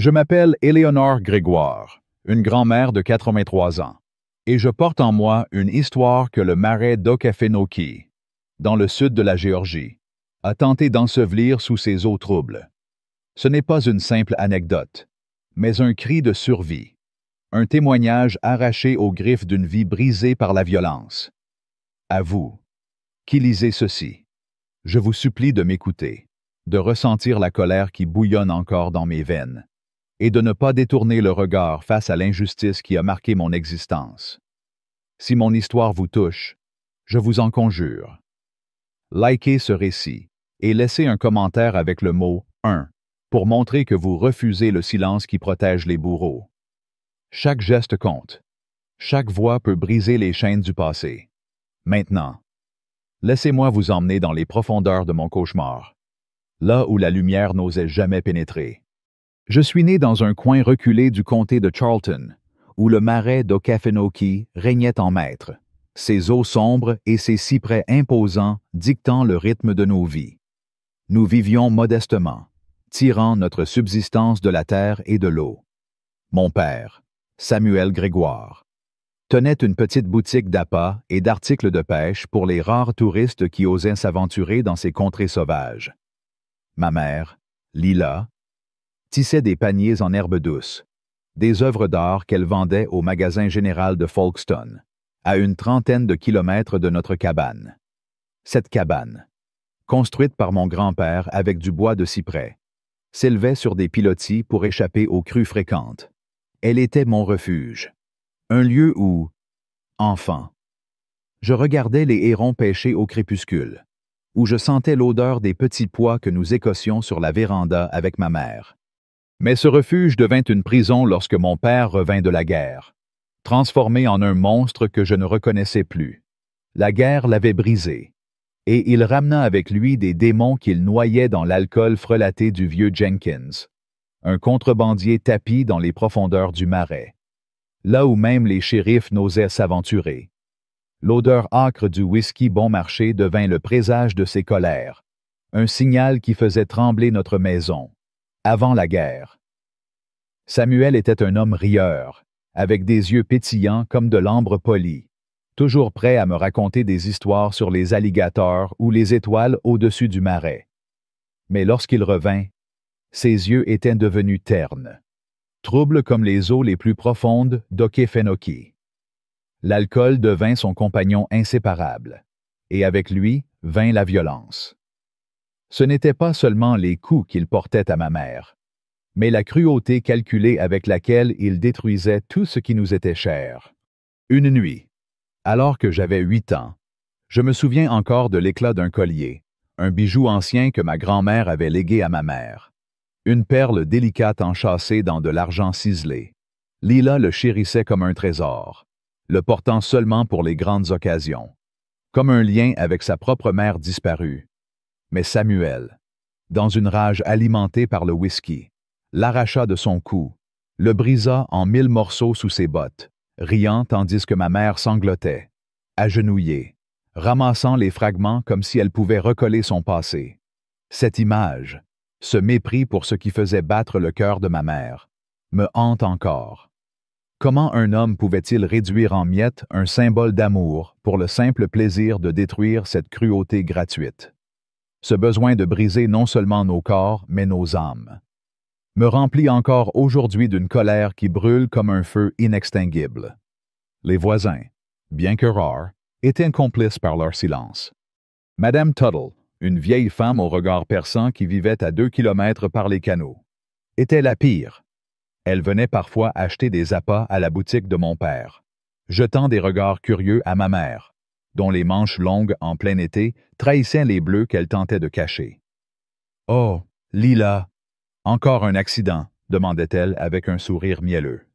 Je m'appelle Éléonore Grégoire, une grand-mère de 83 ans, et je porte en moi une histoire que le marais d'Okefenokee, dans le sud de la Géorgie, a tenté d'ensevelir sous ses eaux troubles. Ce n'est pas une simple anecdote, mais un cri de survie, un témoignage arraché aux griffes d'une vie brisée par la violence. À vous, qui lisez ceci, je vous supplie de m'écouter, de ressentir la colère qui bouillonne encore dans mes veines, et de ne pas détourner le regard face à l'injustice qui a marqué mon existence. Si mon histoire vous touche, je vous en conjure, likez ce récit et laissez un commentaire avec le mot « 1 » pour montrer que vous refusez le silence qui protège les bourreaux. Chaque geste compte. Chaque voix peut briser les chaînes du passé. Maintenant, laissez-moi vous emmener dans les profondeurs de mon cauchemar, là où la lumière n'osait jamais pénétrer. Je suis né dans un coin reculé du comté de Charlton, où le marais d'Okefenokee régnait en maître, ses eaux sombres et ses cyprès imposants dictant le rythme de nos vies. Nous vivions modestement, tirant notre subsistance de la terre et de l'eau. Mon père, Samuel Grégoire, tenait une petite boutique d'appâts et d'articles de pêche pour les rares touristes qui osaient s'aventurer dans ces contrées sauvages. Ma mère, Lila, tissait des paniers en herbe douce, des œuvres d'art qu'elle vendait au magasin général de Folkestone, à une trentaine de kilomètres de notre cabane. Cette cabane, construite par mon grand-père avec du bois de cyprès, s'élevait sur des pilotis pour échapper aux crues fréquentes. Elle était mon refuge, un lieu où, enfant, je regardais les hérons pêcher au crépuscule, où je sentais l'odeur des petits pois que nous écossions sur la véranda avec ma mère. Mais ce refuge devint une prison lorsque mon père revint de la guerre, transformé en un monstre que je ne reconnaissais plus. La guerre l'avait brisé, et il ramena avec lui des démons qu'il noyait dans l'alcool frelaté du vieux Jenkins, un contrebandier tapi dans les profondeurs du marais, là où même les shérifs n'osaient s'aventurer. L'odeur âcre du whisky bon marché devint le présage de ses colères, un signal qui faisait trembler notre maison, avant la guerre. Samuel était un homme rieur, avec des yeux pétillants comme de l'ambre poli, toujours prêt à me raconter des histoires sur les alligators ou les étoiles au-dessus du marais. Mais lorsqu'il revint, ses yeux étaient devenus ternes, troubles comme les eaux les plus profondes d'Okefenokee. L'alcool devint son compagnon inséparable, et avec lui vint la violence. Ce n'étaient pas seulement les coups qu'il portait à ma mère, mais la cruauté calculée avec laquelle il détruisait tout ce qui nous était cher. Une nuit, alors que j'avais 8 ans, je me souviens encore de l'éclat d'un collier, un bijou ancien que ma grand-mère avait légué à ma mère. Une perle délicate enchâssée dans de l'argent ciselé. Lila le chérissait comme un trésor, le portant seulement pour les grandes occasions, comme un lien avec sa propre mère disparue. Mais Samuel, dans une rage alimentée par le whisky, l'arracha de son cou, le brisa en 1000 morceaux sous ses bottes, riant tandis que ma mère sanglotait, agenouillée, ramassant les fragments comme si elle pouvait recoller son passé. Cette image, ce mépris pour ce qui faisait battre le cœur de ma mère, me hante encore. Comment un homme pouvait-il réduire en miettes un symbole d'amour pour le simple plaisir de détruire cette cruauté gratuite? Ce besoin de briser non seulement nos corps, mais nos âmes, me remplit encore aujourd'hui d'une colère qui brûle comme un feu inextinguible. Les voisins, bien que rares, étaient complices par leur silence. Madame Tuttle, une vieille femme au regard perçant qui vivait à 2 kilomètres par les canaux, était la pire. Elle venait parfois acheter des appâts à la boutique de mon père, jetant des regards curieux à ma mère, dont les manches longues en plein été trahissaient les bleus qu'elle tentait de cacher. « Oh, Lila, encore un accident » demandait-elle avec un sourire mielleux,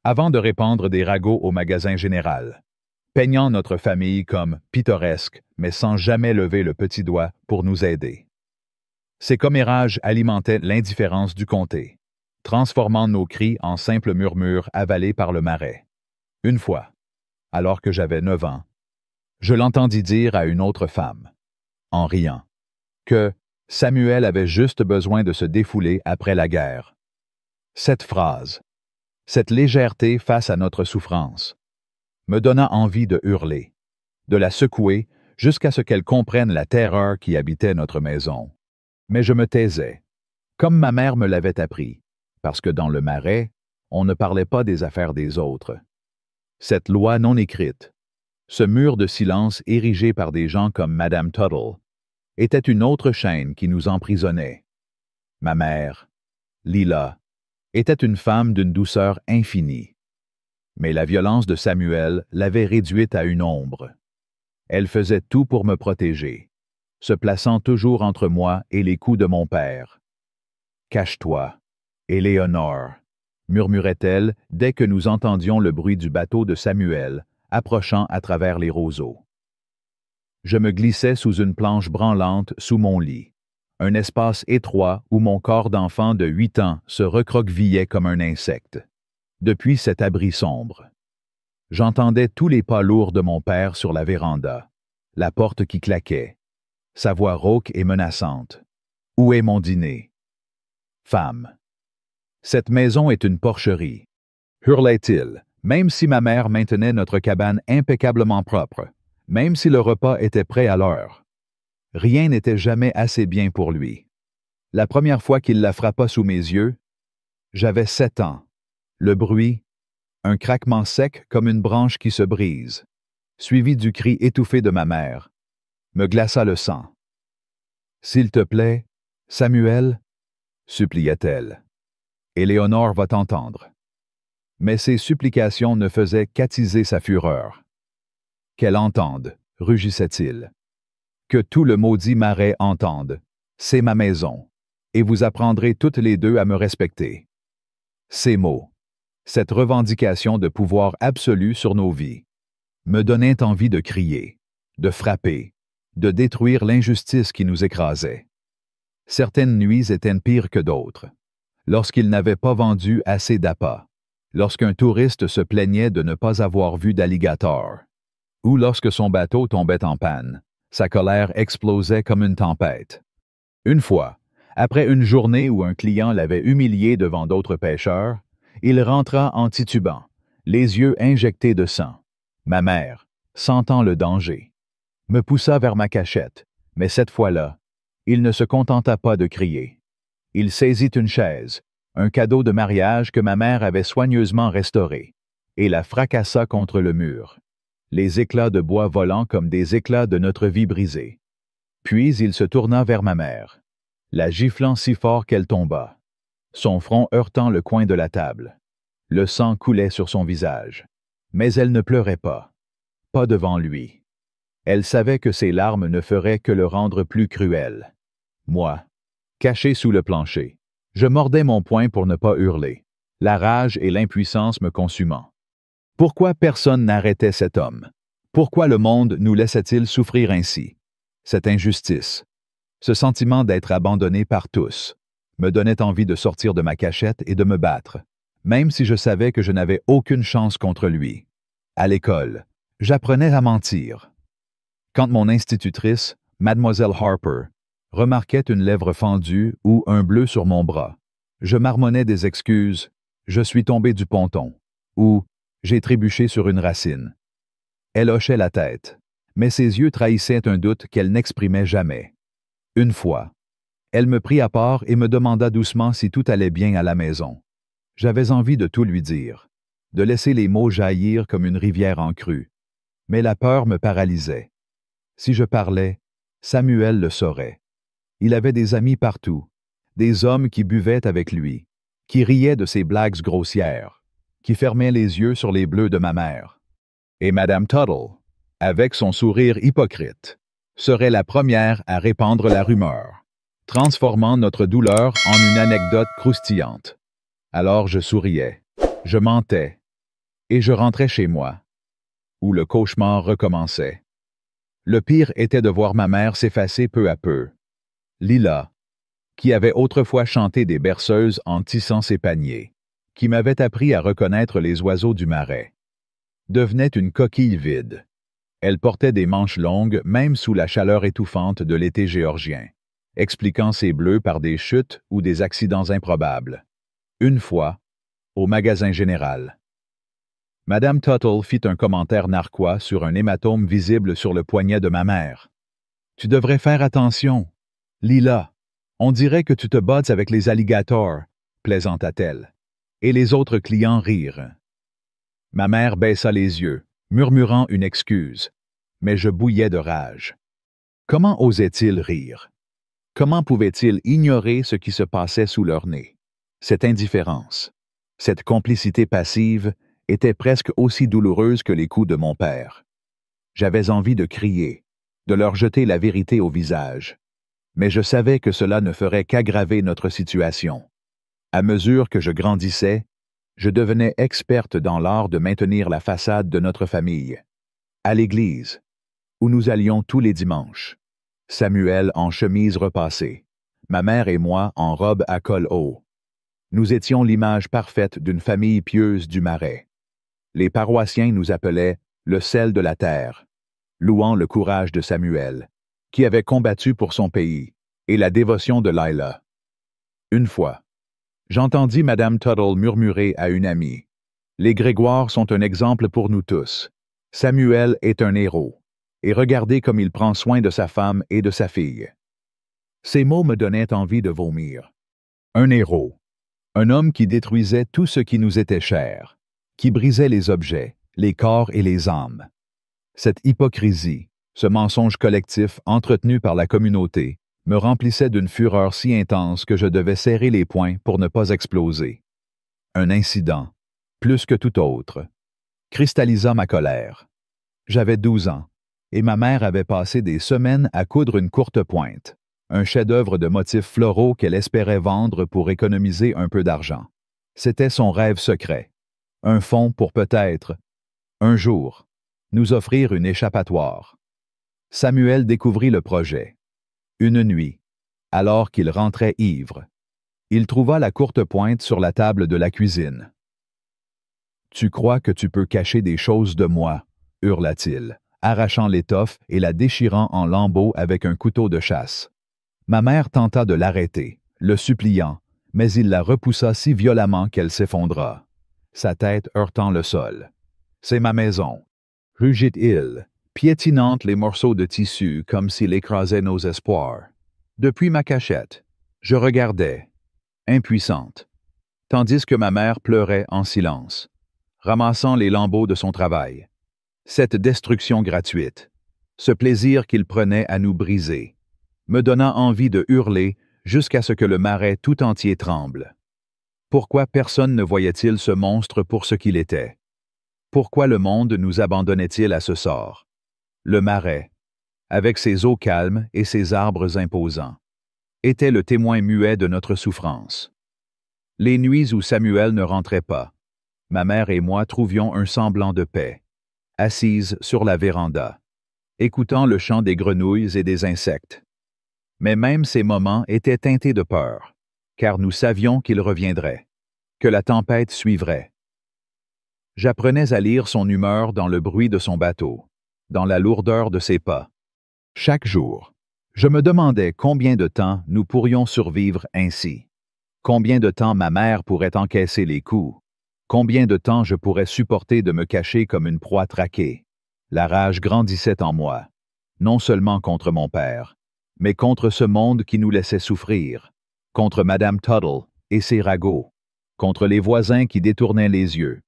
avant de répandre des ragots au magasin général, peignant notre famille comme pittoresque, mais sans jamais lever le petit doigt pour nous aider. Ces commérages alimentaient l'indifférence du comté, transformant nos cris en simples murmures avalés par le marais. Une fois, alors que j'avais 9 ans, je l'entendis dire à une autre femme, en riant, que Samuel avait juste besoin de se défouler après la guerre. Cette phrase, cette légèreté face à notre souffrance, me donna envie de hurler, de la secouer jusqu'à ce qu'elle comprenne la terreur qui habitait notre maison. Mais je me taisais, comme ma mère me l'avait appris, parce que dans le Marais, on ne parlait pas des affaires des autres. Cette loi non écrite, ce mur de silence érigé par des gens comme Madame Tuttle, était une autre chaîne qui nous emprisonnait. Ma mère, Lila, était une femme d'une douceur infinie. Mais la violence de Samuel l'avait réduite à une ombre. Elle faisait tout pour me protéger, se plaçant toujours entre moi et les coups de mon père. « Cache-toi, Éléonore » murmurait-elle dès que nous entendions le bruit du bateau de Samuel approchant à travers les roseaux. Je me glissais sous une planche branlante sous mon lit, un espace étroit où mon corps d'enfant de 8 ans se recroquevillait comme un insecte. Depuis cet abri sombre, j'entendais tous les pas lourds de mon père sur la véranda, la porte qui claquait, sa voix rauque et menaçante. « Où est mon dîner? » « Femme. Cette maison est une porcherie, hurlait-il, même si ma mère maintenait notre cabane impeccablement propre, même si le repas était prêt à l'heure. Rien n'était jamais assez bien pour lui. La première fois qu'il la frappa sous mes yeux, j'avais 7 ans. Le bruit, un craquement sec comme une branche qui se brise, suivi du cri étouffé de ma mère, me glaça le sang. « S'il te plaît, Samuel, » suppliait-elle. « Éléonore va t'entendre. » Mais ces supplications ne faisaient qu'attiser sa fureur. « Qu'elle entende, » rugissait-il. « Que tout le maudit Marais entende. C'est ma maison, et vous apprendrez toutes les deux à me respecter. » Ces mots, cette revendication de pouvoir absolu sur nos vies, me donnaient envie de crier, de frapper, de détruire l'injustice qui nous écrasait. Certaines nuits étaient pires que d'autres. Lorsqu'il n'avait pas vendu assez d'appâts, lorsqu'un touriste se plaignait de ne pas avoir vu d'alligator, ou lorsque son bateau tombait en panne, sa colère explosait comme une tempête. Une fois, après une journée où un client l'avait humilié devant d'autres pêcheurs, il rentra en titubant, les yeux injectés de sang. Ma mère, sentant le danger, me poussa vers ma cachette, mais cette fois-là, il ne se contenta pas de crier. Il saisit une chaise, un cadeau de mariage que ma mère avait soigneusement restauré, et la fracassa contre le mur, les éclats de bois volant comme des éclats de notre vie brisée. Puis il se tourna vers ma mère, la giflant si fort qu'elle tomba, son front heurtant le coin de la table. Le sang coulait sur son visage, mais elle ne pleurait pas devant lui. Elle savait que ses larmes ne feraient que le rendre plus cruel. Moi, caché sous le plancher, je mordais mon poing pour ne pas hurler, la rage et l'impuissance me consumant. Pourquoi personne n'arrêtait cet homme? Pourquoi le monde nous laissait-il souffrir ainsi? Cette injustice, ce sentiment d'être abandonné par tous, me donnait envie de sortir de ma cachette et de me battre, même si je savais que je n'avais aucune chance contre lui. À l'école, j'apprenais à mentir. Quand mon institutrice, Mademoiselle Harper, remarquait une lèvre fendue ou un bleu sur mon bras, je marmonnais des excuses « je suis tombé du ponton » ou « j'ai trébuché sur une racine ». Elle hochait la tête, mais ses yeux trahissaient un doute qu'elle n'exprimait jamais. Une fois, elle me prit à part et me demanda doucement si tout allait bien à la maison. J'avais envie de tout lui dire, de laisser les mots jaillir comme une rivière en crue, mais la peur me paralysait. Si je parlais, Samuel le saurait. Il avait des amis partout, des hommes qui buvaient avec lui, qui riaient de ses blagues grossières, qui fermaient les yeux sur les bleus de ma mère. Et Madame Tuttle, avec son sourire hypocrite, serait la première à répandre la rumeur, transformant notre douleur en une anecdote croustillante. Alors je souriais, je mentais, et je rentrais chez moi, où le cauchemar recommençait. Le pire était de voir ma mère s'effacer peu à peu. Lila, qui avait autrefois chanté des berceuses en tissant ses paniers, qui m'avait appris à reconnaître les oiseaux du Marais, devenait une coquille vide. Elle portait des manches longues même sous la chaleur étouffante de l'été géorgien, expliquant ses bleus par des chutes ou des accidents improbables. Une fois, au magasin général. Madame Tuttle fit un commentaire narquois sur un hématome visible sur le poignet de ma mère. « Tu devrais faire attention. Lila, on dirait que tu te bottes avec les alligators, » plaisanta-t-elle. Et les autres clients rirent. Ma mère baissa les yeux, murmurant une excuse, mais je bouillais de rage. Comment osaient-ils rire? Comment pouvaient-ils ignorer ce qui se passait sous leur nez? Cette indifférence, cette complicité passive était presque aussi douloureuse que les coups de mon père. J'avais envie de crier, de leur jeter la vérité au visage, mais je savais que cela ne ferait qu'aggraver notre situation. À mesure que je grandissais, je devenais experte dans l'art de maintenir la façade de notre famille. À l'église, où nous allions tous les dimanches, Samuel en chemise repassée, ma mère et moi en robe à col haut. Nous étions l'image parfaite d'une famille pieuse du Marais. Les paroissiens nous appelaient le sel de la terre, louant le courage de Samuel, qui avait combattu pour son pays, et la dévotion de Lila. Une fois, j'entendis Madame Tuttle murmurer à une amie, « Les Grégoire sont un exemple pour nous tous. Samuel est un héros, et regardez comme il prend soin de sa femme et de sa fille. » Ces mots me donnaient envie de vomir. Un héros. Un homme qui détruisait tout ce qui nous était cher, qui brisait les objets, les corps et les âmes. Cette hypocrisie, ce mensonge collectif entretenu par la communauté, me remplissait d'une fureur si intense que je devais serrer les poings pour ne pas exploser. Un incident, plus que tout autre, cristallisa ma colère. J'avais 12 ans, et ma mère avait passé des semaines à coudre une courte pointe, un chef-d'œuvre de motifs floraux qu'elle espérait vendre pour économiser un peu d'argent. C'était son rêve secret, un fonds pour peut-être, un jour, nous offrir une échappatoire. Samuel découvrit le projet. Une nuit, alors qu'il rentrait ivre, il trouva la courte pointe sur la table de la cuisine. « Tu crois que tu peux cacher des choses de moi » hurla-t-il, arrachant l'étoffe et la déchirant en lambeaux avec un couteau de chasse. Ma mère tenta de l'arrêter, le suppliant, mais il la repoussa si violemment qu'elle s'effondra, sa tête heurtant le sol. « C'est ma maison, » rugit-il, piétinant les morceaux de tissu comme s'il écrasait nos espoirs. Depuis ma cachette, je regardais, impuissante, tandis que ma mère pleurait en silence, ramassant les lambeaux de son travail. Cette destruction gratuite, ce plaisir qu'il prenait à nous briser, me donna envie de hurler jusqu'à ce que le Marais tout entier tremble. Pourquoi personne ne voyait-il ce monstre pour ce qu'il était? Pourquoi le monde nous abandonnait-il à ce sort? Le Marais, avec ses eaux calmes et ses arbres imposants, était le témoin muet de notre souffrance. Les nuits où Samuel ne rentrait pas, ma mère et moi trouvions un semblant de paix, assises sur la véranda, écoutant le chant des grenouilles et des insectes. Mais même ces moments étaient teintés de peur, car nous savions qu'il reviendrait, que la tempête suivrait. J'apprenais à lire son humeur dans le bruit de son bateau, dans la lourdeur de ses pas. Chaque jour, je me demandais combien de temps nous pourrions survivre ainsi, combien de temps ma mère pourrait encaisser les coups, combien de temps je pourrais supporter de me cacher comme une proie traquée. La rage grandissait en moi, non seulement contre mon père, mais contre ce monde qui nous laissait souffrir, contre Madame Tuttle et ses ragots, contre les voisins qui détournaient les yeux,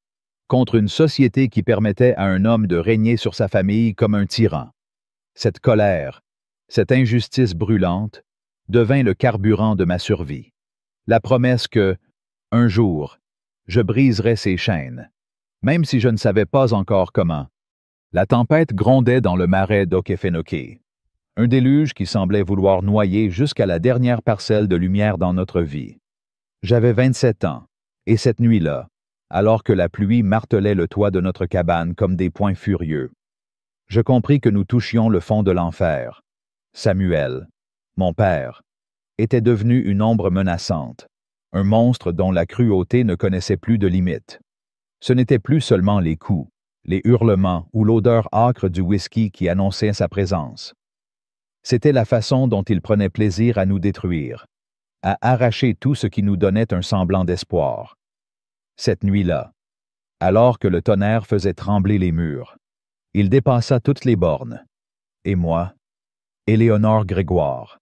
contre une société qui permettait à un homme de régner sur sa famille comme un tyran. Cette colère, cette injustice brûlante, devint le carburant de ma survie. La promesse que, un jour, je briserais ces chaînes, même si je ne savais pas encore comment. La tempête grondait dans le Marais d'Okefenokee. Un déluge qui semblait vouloir noyer jusqu'à la dernière parcelle de lumière dans notre vie. J'avais 27 ans, et cette nuit-là, alors que la pluie martelait le toit de notre cabane comme des poings furieux, je compris que nous touchions le fond de l'enfer. Samuel, mon père, était devenu une ombre menaçante, un monstre dont la cruauté ne connaissait plus de limites. Ce n'étaient plus seulement les coups, les hurlements ou l'odeur âcre du whisky qui annonçaient sa présence. C'était la façon dont il prenait plaisir à nous détruire, à arracher tout ce qui nous donnait un semblant d'espoir. Cette nuit-là, alors que le tonnerre faisait trembler les murs, il dépassa toutes les bornes. Et moi, Éléonore Grégoire.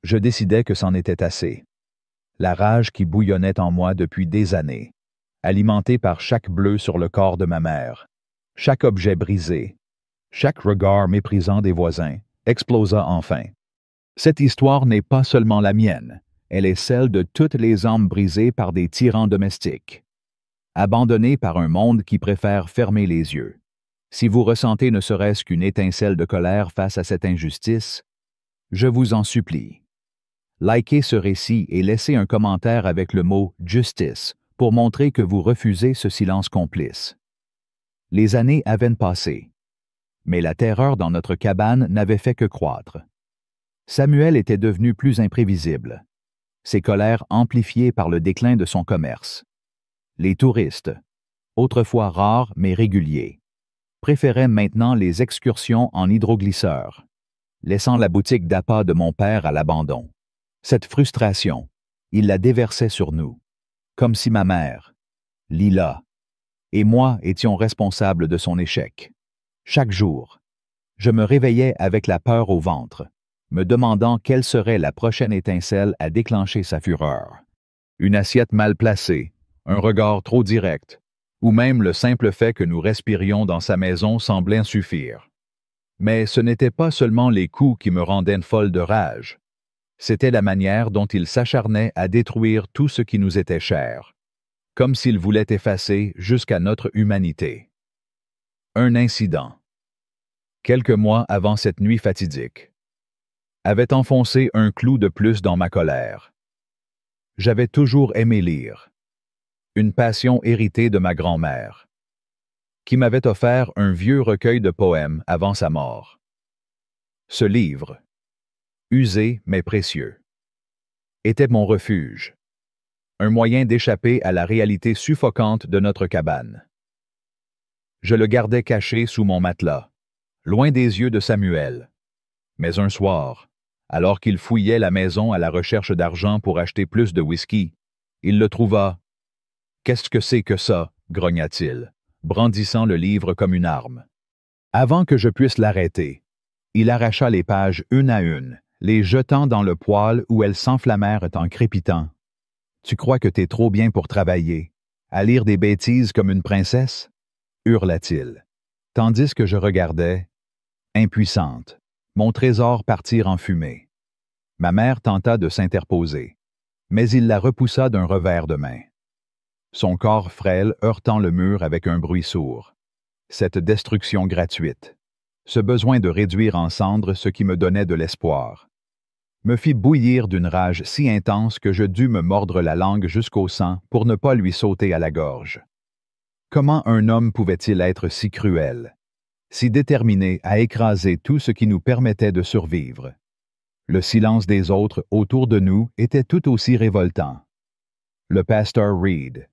Je décidai que c'en était assez. La rage qui bouillonnait en moi depuis des années, alimentée par chaque bleu sur le corps de ma mère, chaque objet brisé, chaque regard méprisant des voisins, explosa enfin. Cette histoire n'est pas seulement la mienne, elle est celle de toutes les âmes brisées par des tyrans domestiques, abandonnées par un monde qui préfère fermer les yeux. Si vous ressentez ne serait-ce qu'une étincelle de colère face à cette injustice, je vous en supplie. Likez ce récit et laissez un commentaire avec le mot « justice » pour montrer que vous refusez ce silence complice. Les années avaient passé, mais la terreur dans notre cabane n'avait fait que croître. Samuel était devenu plus imprévisible, ses colères amplifiées par le déclin de son commerce. Les touristes, autrefois rares mais réguliers, préféraient maintenant les excursions en hydroglisseur, laissant la boutique d'appât de mon père à l'abandon. Cette frustration, il la déversait sur nous, comme si ma mère, Lila, et moi étions responsables de son échec. Chaque jour, je me réveillais avec la peur au ventre, me demandant quelle serait la prochaine étincelle à déclencher sa fureur. Une assiette mal placée, un regard trop direct, ou même le simple fait que nous respirions dans sa maison semblait suffire. Mais ce n'était pas seulement les coups qui me rendaient folle de rage. C'était la manière dont il s'acharnait à détruire tout ce qui nous était cher, comme s'il voulait effacer jusqu'à notre humanité. Un incident, quelques mois avant cette nuit fatidique, avait enfoncé un clou de plus dans ma colère. J'avais toujours aimé lire, une passion héritée de ma grand-mère, qui m'avait offert un vieux recueil de poèmes avant sa mort. Ce livre, usé mais précieux, était mon refuge, un moyen d'échapper à la réalité suffocante de notre cabane. Je le gardais caché sous mon matelas, loin des yeux de Samuel. Mais un soir, alors qu'il fouillait la maison à la recherche d'argent pour acheter plus de whisky, il le trouva. « Qu'est-ce que c'est que ça? » grogna-t-il, brandissant le livre comme une arme. Avant que je puisse l'arrêter, il arracha les pages une à une, les jetant dans le poêle où elles s'enflammèrent en crépitant. « Tu crois que t'es trop bien pour travailler, à lire des bêtises comme une princesse? » hurla-t-il, tandis que je regardais, impuissante, mon trésor partir en fumée. Ma mère tenta de s'interposer, mais il la repoussa d'un revers de main. Son corps frêle heurtant le mur avec un bruit sourd. Cette destruction gratuite, ce besoin de réduire en cendres ce qui me donnait de l'espoir, me fit bouillir d'une rage si intense que je dus me mordre la langue jusqu'au sang pour ne pas lui sauter à la gorge. Comment un homme pouvait-il être si cruel, si déterminé à écraser tout ce qui nous permettait de survivre? Le silence des autres autour de nous était tout aussi révoltant. Le pasteur Reed,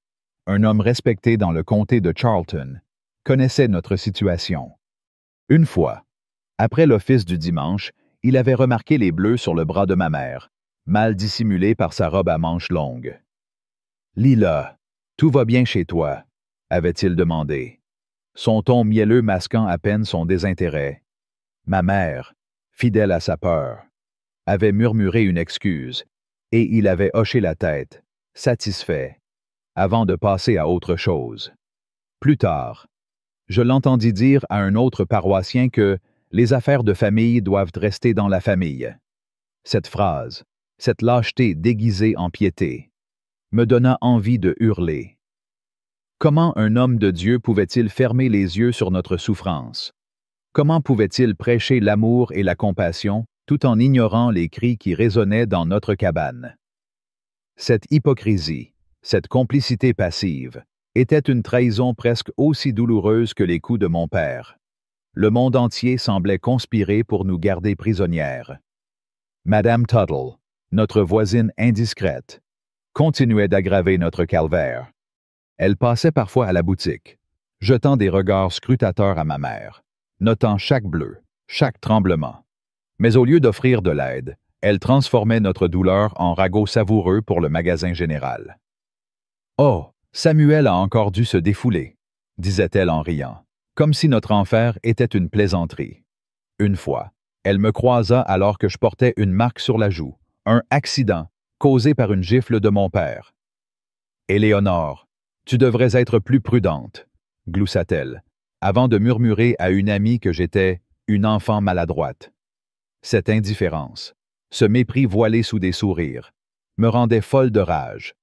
un homme respecté dans le comté de Charlton, connaissait notre situation. Une fois, après l'office du dimanche, il avait remarqué les bleus sur le bras de ma mère, mal dissimulés par sa robe à manches longues. « Lila, tout va bien chez toi ?» avait-il demandé, son ton mielleux masquant à peine son désintérêt. Ma mère, fidèle à sa peur, avait murmuré une excuse, et il avait hoché la tête, satisfait, avant de passer à autre chose. Plus tard, je l'entendis dire à un autre paroissien que les affaires de famille doivent rester dans la famille. Cette phrase, cette lâcheté déguisée en piété, me donna envie de hurler. Comment un homme de Dieu pouvait-il fermer les yeux sur notre souffrance? Comment pouvait-il prêcher l'amour et la compassion tout en ignorant les cris qui résonnaient dans notre cabane? Cette hypocrisie, cette complicité passive, était une trahison presque aussi douloureuse que les coups de mon père. Le monde entier semblait conspirer pour nous garder prisonnières. Madame Tuttle, notre voisine indiscrète, continuait d'aggraver notre calvaire. Elle passait parfois à la boutique, jetant des regards scrutateurs à ma mère, notant chaque bleu, chaque tremblement. Mais au lieu d'offrir de l'aide, Elle transformait notre douleur en ragoût savoureux pour le magasin général. « Oh, Samuel a encore dû se défouler, » disait-elle en riant, comme si notre enfer était une plaisanterie. Une fois, elle me croisa alors que je portais une marque sur la joue, un accident causé par une gifle de mon père. « Éléonore, tu devrais être plus prudente, » gloussa-t-elle, avant de murmurer à une amie que j'étais une enfant maladroite. Cette indifférence, ce mépris voilé sous des sourires, me rendait folle de rage.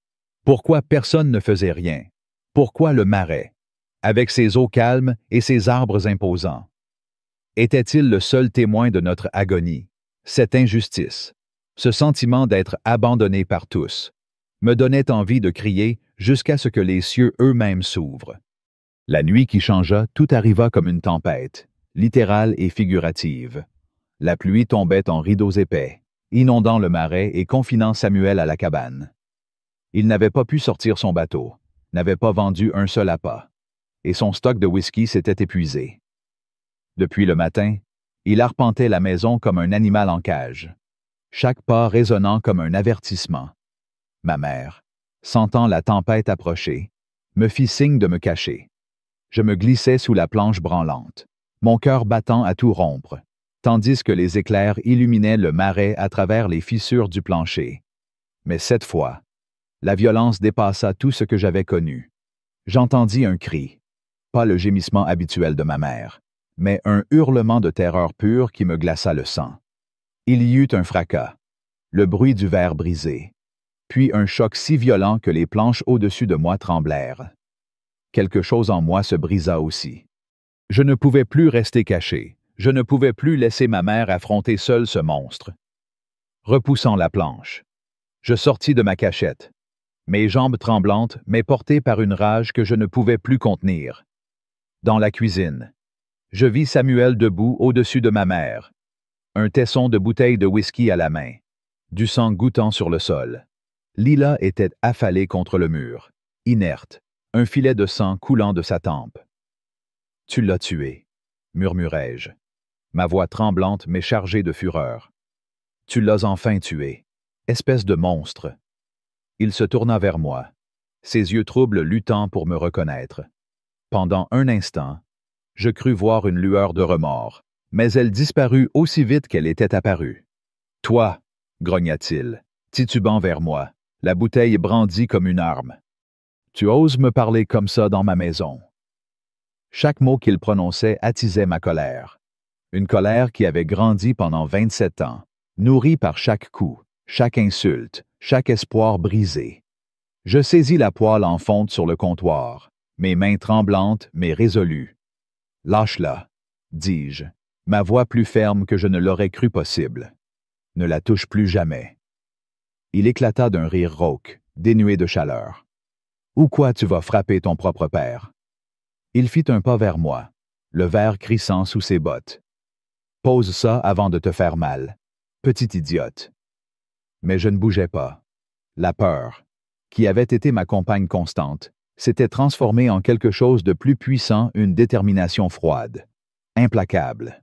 Pourquoi personne ne faisait rien? Pourquoi le marais, avec ses eaux calmes et ses arbres imposants? Était-il le seul témoin de notre agonie? Cette injustice, ce sentiment d'être abandonné par tous, me donnait envie de crier jusqu'à ce que les cieux eux-mêmes s'ouvrent. La nuit qui changea, tout arriva comme une tempête, littérale et figurative. La pluie tombait en rideaux épais, inondant le marais et confinant Samuel à la cabane. Il n'avait pas pu sortir son bateau, n'avait pas vendu un seul appât, et son stock de whisky s'était épuisé. Depuis le matin, il arpentait la maison comme un animal en cage, chaque pas résonnant comme un avertissement. Ma mère, sentant la tempête approcher, me fit signe de me cacher. Je me glissais sous la planche branlante, mon cœur battant à tout rompre, tandis que les éclairs illuminaient le marais à travers les fissures du plancher. Mais cette fois, la violence dépassa tout ce que j'avais connu. J'entendis un cri, pas le gémissement habituel de ma mère, mais un hurlement de terreur pure qui me glaça le sang. Il y eut un fracas, le bruit du verre brisé, puis un choc si violent que les planches au-dessus de moi tremblèrent. Quelque chose en moi se brisa aussi. Je ne pouvais plus rester caché, je ne pouvais plus laisser ma mère affronter seule ce monstre. Repoussant la planche, je sortis de ma cachette, mes jambes tremblantes, mais portées par une rage que je ne pouvais plus contenir. Dans la cuisine, je vis Samuel debout au-dessus de ma mère, un tesson de bouteille de whisky à la main, du sang gouttant sur le sol. Lila était affalée contre le mur, inerte, un filet de sang coulant de sa tempe. « Tu l'as tué, » murmurai-je, ma voix tremblante mais chargée de fureur. « Tu l'as enfin tué, espèce de monstre. » Il se tourna vers moi, ses yeux troubles luttant pour me reconnaître. Pendant un instant, je crus voir une lueur de remords, mais elle disparut aussi vite qu'elle était apparue. « Toi, » grogna-t-il, titubant vers moi, la bouteille brandie comme une arme. « Tu oses me parler comme ça dans ma maison. » Chaque mot qu'il prononçait attisait ma colère. Une colère qui avait grandi pendant 27 ans, nourrie par chaque coup, chaque insulte, chaque espoir brisé. Je saisis la poêle en fonte sur le comptoir, mes mains tremblantes mais résolues. « Lâche-la, » dis-je, ma voix plus ferme que je ne l'aurais cru possible. « Ne la touche plus jamais. » Il éclata d'un rire rauque, dénué de chaleur. « Ou quoi tu vas frapper ton propre père? » Il fit un pas vers moi, le verre crissant sous ses bottes. « Pose ça avant de te faire mal, petite idiote. » Mais je ne bougeais pas. La peur, qui avait été ma compagne constante, s'était transformée en quelque chose de plus puissant, une détermination froide, implacable.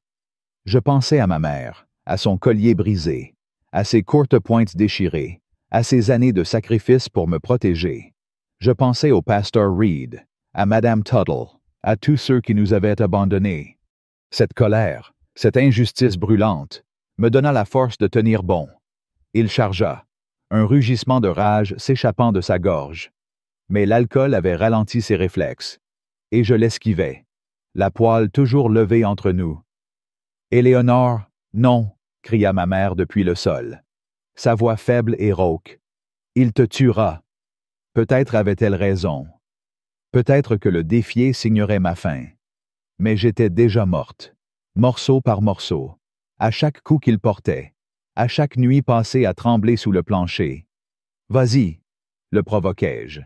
Je pensais à ma mère, à son collier brisé, à ses courtes pointes déchirées, à ses années de sacrifice pour me protéger. Je pensais au pasteur Reed, à Madame Tuttle, à tous ceux qui nous avaient abandonnés. Cette colère, cette injustice brûlante, me donna la force de tenir bon. Il chargea, un rugissement de rage s'échappant de sa gorge. Mais l'alcool avait ralenti ses réflexes, et je l'esquivais, la poêle toujours levée entre nous. « Éléonore, non !» cria ma mère depuis le sol, sa voix faible et rauque. « Il te tuera. » Peut-être avait-elle raison. Peut-être que le défier signerait ma fin. Mais j'étais déjà morte, morceau par morceau, à chaque coup qu'il portait, à chaque nuit passée à trembler sous le plancher. « Vas-y !» le provoquai-je,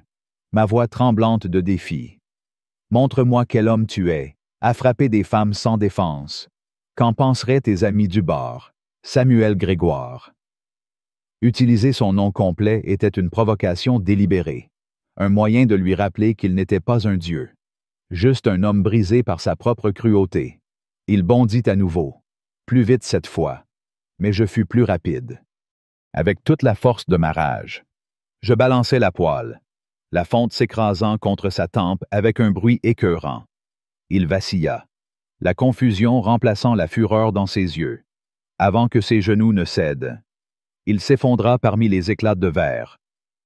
ma voix tremblante de défi. « Montre-moi quel homme tu es, à frapper des femmes sans défense. Qu'en penseraient tes amis du bar, Samuel Grégoire? » Utiliser son nom complet était une provocation délibérée, un moyen de lui rappeler qu'il n'était pas un dieu, juste un homme brisé par sa propre cruauté. Il bondit à nouveau, plus vite cette fois, mais je fus plus rapide. avec toute la force de ma rage. Je balançai la poêle, la fonte s'écrasant contre sa tempe avec un bruit écœurant. Il vacilla, la confusion remplaçant la fureur dans ses yeux. Avant que ses genoux ne cèdent, il s'effondra parmi les éclats de verre,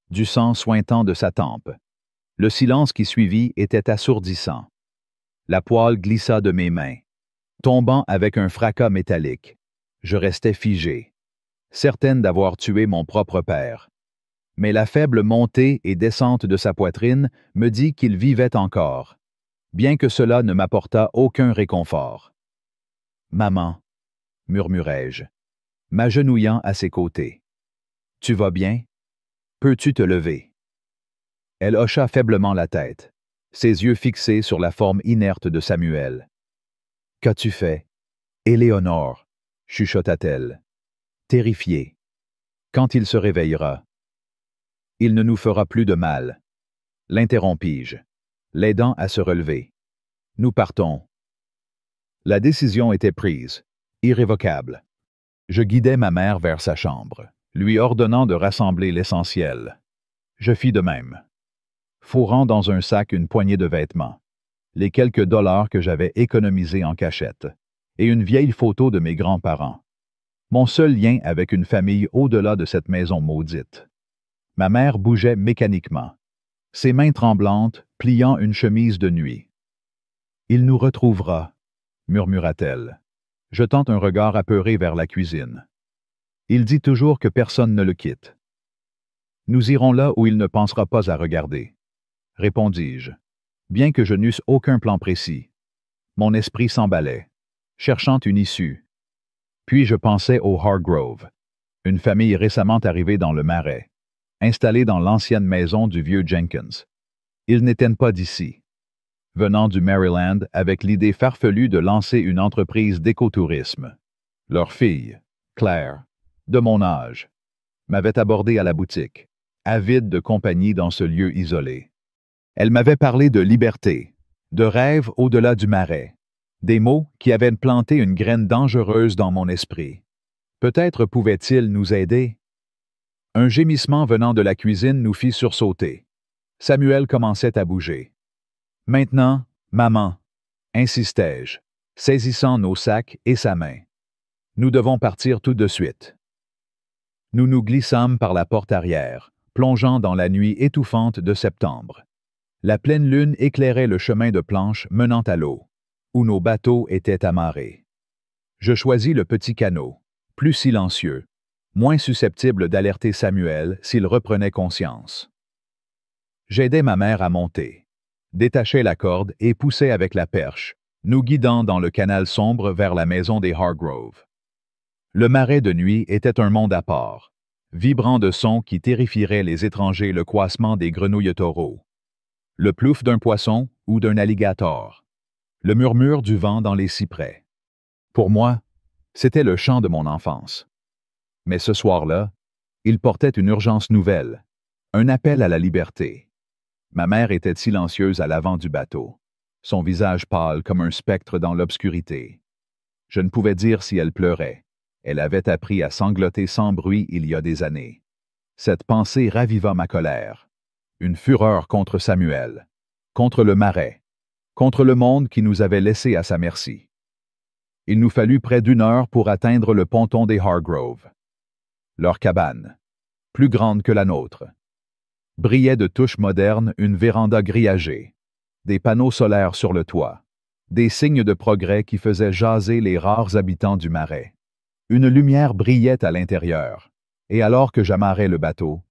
du sang suintant de sa tempe. Le silence qui suivit était assourdissant. La poêle glissa de mes mains, tombant avec un fracas métallique. Je restais figé, certaine d'avoir tué mon propre père. Mais la faible montée et descente de sa poitrine me dit qu'il vivait encore, bien que cela ne m'apportât aucun réconfort. « Maman, » murmurai-je, m'agenouillant à ses côtés. « Tu vas bien? Peux-tu te lever? » Elle hocha faiblement la tête, ses yeux fixés sur la forme inerte de Samuel. « Qu'as-tu fait? Éléonore, » chuchota-t-elle, terrifiée. « Quand il se réveillera, il ne nous fera plus de mal. » L'interrompis-je, l'aidant à se relever. « Nous partons. » La décision était prise, irrévocable. Je guidai ma mère vers sa chambre, lui ordonnant de rassembler l'essentiel. Je fis de même, fourrant dans un sac une poignée de vêtements, les quelques dollars que j'avais économisés en cachette, et une vieille photo de mes grands-parents. Mon seul lien avec une famille au-delà de cette maison maudite. Ma mère bougeait mécaniquement, ses mains tremblantes pliant une chemise de nuit. « Il nous retrouvera, » murmura-t-elle, jetant un regard apeuré vers la cuisine. « Il dit toujours que personne ne le quitte. »« Nous irons là où il ne pensera pas à regarder, » répondis-je, bien que je n'eusse aucun plan précis. Mon esprit s'emballait, cherchant une issue. Puis je pensais aux Hargrove, une famille récemment arrivée dans le Marais, installée dans l'ancienne maison du vieux Jenkins. Ils n'étaient pas d'ici, venant du Maryland avec l'idée farfelue de lancer une entreprise d'écotourisme. Leur fille, Claire, de mon âge, m'avait abordé à la boutique, avide de compagnie dans ce lieu isolé. Elle m'avait parlé de liberté, de rêve au-delà du Marais, des mots qui avaient planté une graine dangereuse dans mon esprit. Peut-être pouvait-il nous aider? Un gémissement venant de la cuisine nous fit sursauter. Samuel commençait à bouger. « Maintenant, maman, » insistai-je, saisissant nos sacs et sa main. « Nous devons partir tout de suite. » Nous nous glissâmes par la porte arrière, plongeant dans la nuit étouffante de septembre. La pleine lune éclairait le chemin de planches menant à l'eau, où nos bateaux étaient amarrés. Je choisis le petit canot, plus silencieux, moins susceptible d'alerter Samuel s'il reprenait conscience. J'aidai ma mère à monter, détachai la corde et poussai avec la perche, nous guidant dans le canal sombre vers la maison des Hargrove. Le Marais de nuit était un monde à part, vibrant de sons qui terrifieraient les étrangers, le coassement des grenouilles taureaux, le plouf d'un poisson ou d'un alligator, le murmure du vent dans les cyprès. Pour moi, c'était le chant de mon enfance. Mais ce soir-là, il portait une urgence nouvelle, un appel à la liberté. Ma mère était silencieuse à l'avant du bateau, son visage pâle comme un spectre dans l'obscurité. Je ne pouvais dire si elle pleurait. Elle avait appris à sangloter sans bruit il y a des années. Cette pensée raviva ma colère. Une fureur contre Samuel, contre le Marais, contre le monde qui nous avait laissés à sa merci. Il nous fallut près d'1 heure pour atteindre le ponton des Hargrove. Leur cabane, plus grande que la nôtre, brillait de touches modernes une véranda grillagée, des panneaux solaires sur le toit, des signes de progrès qui faisaient jaser les rares habitants du Marais. Une lumière brillait à l'intérieur, et alors que j'amarrais le bateau,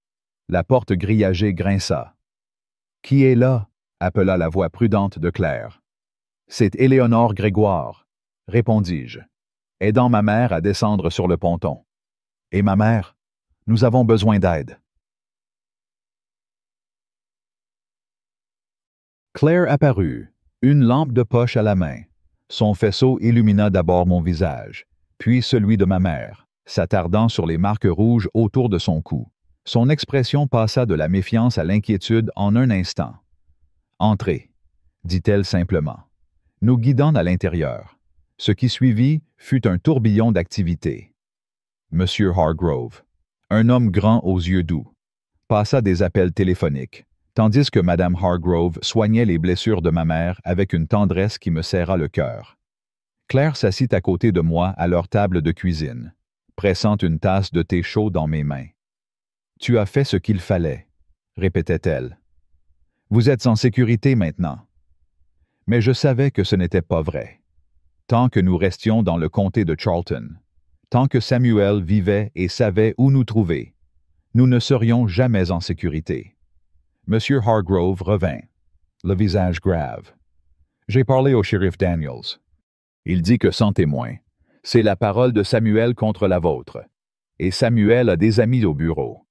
la porte grillagée grinça. « Qui est là? » appela la voix prudente de Claire. « C'est Éléonore Grégoire, » répondis-je, aidant ma mère à descendre sur le ponton. « Et ma mère, nous avons besoin d'aide. » Claire apparut, une lampe de poche à la main. Son faisceau illumina d'abord mon visage, puis celui de ma mère, s'attardant sur les marques rouges autour de son cou. Son expression passa de la méfiance à l'inquiétude en un instant. « Entrez, » dit-elle simplement, nous guidant à l'intérieur. Ce qui suivit fut un tourbillon d'activité. Monsieur Hargrove, Un homme grand aux yeux doux passa des appels téléphoniques, tandis que Madame Hargrove soignait les blessures de ma mère avec une tendresse qui me serra le cœur. Claire s'assit à côté de moi à leur table de cuisine, pressant une tasse de thé chaud dans mes mains. « Tu as fait ce qu'il fallait », répétait-elle. « Vous êtes en sécurité maintenant. » Mais je savais que ce n'était pas vrai. Tant que nous restions dans le comté de Charlton, tant que Samuel vivait et savait où nous trouver, nous ne serions jamais en sécurité. Monsieur Hargrove revint, le visage grave. J'ai parlé au shérif Daniels. Il dit que sans témoin, c'est la parole de Samuel contre la vôtre. Et Samuel a des amis au bureau.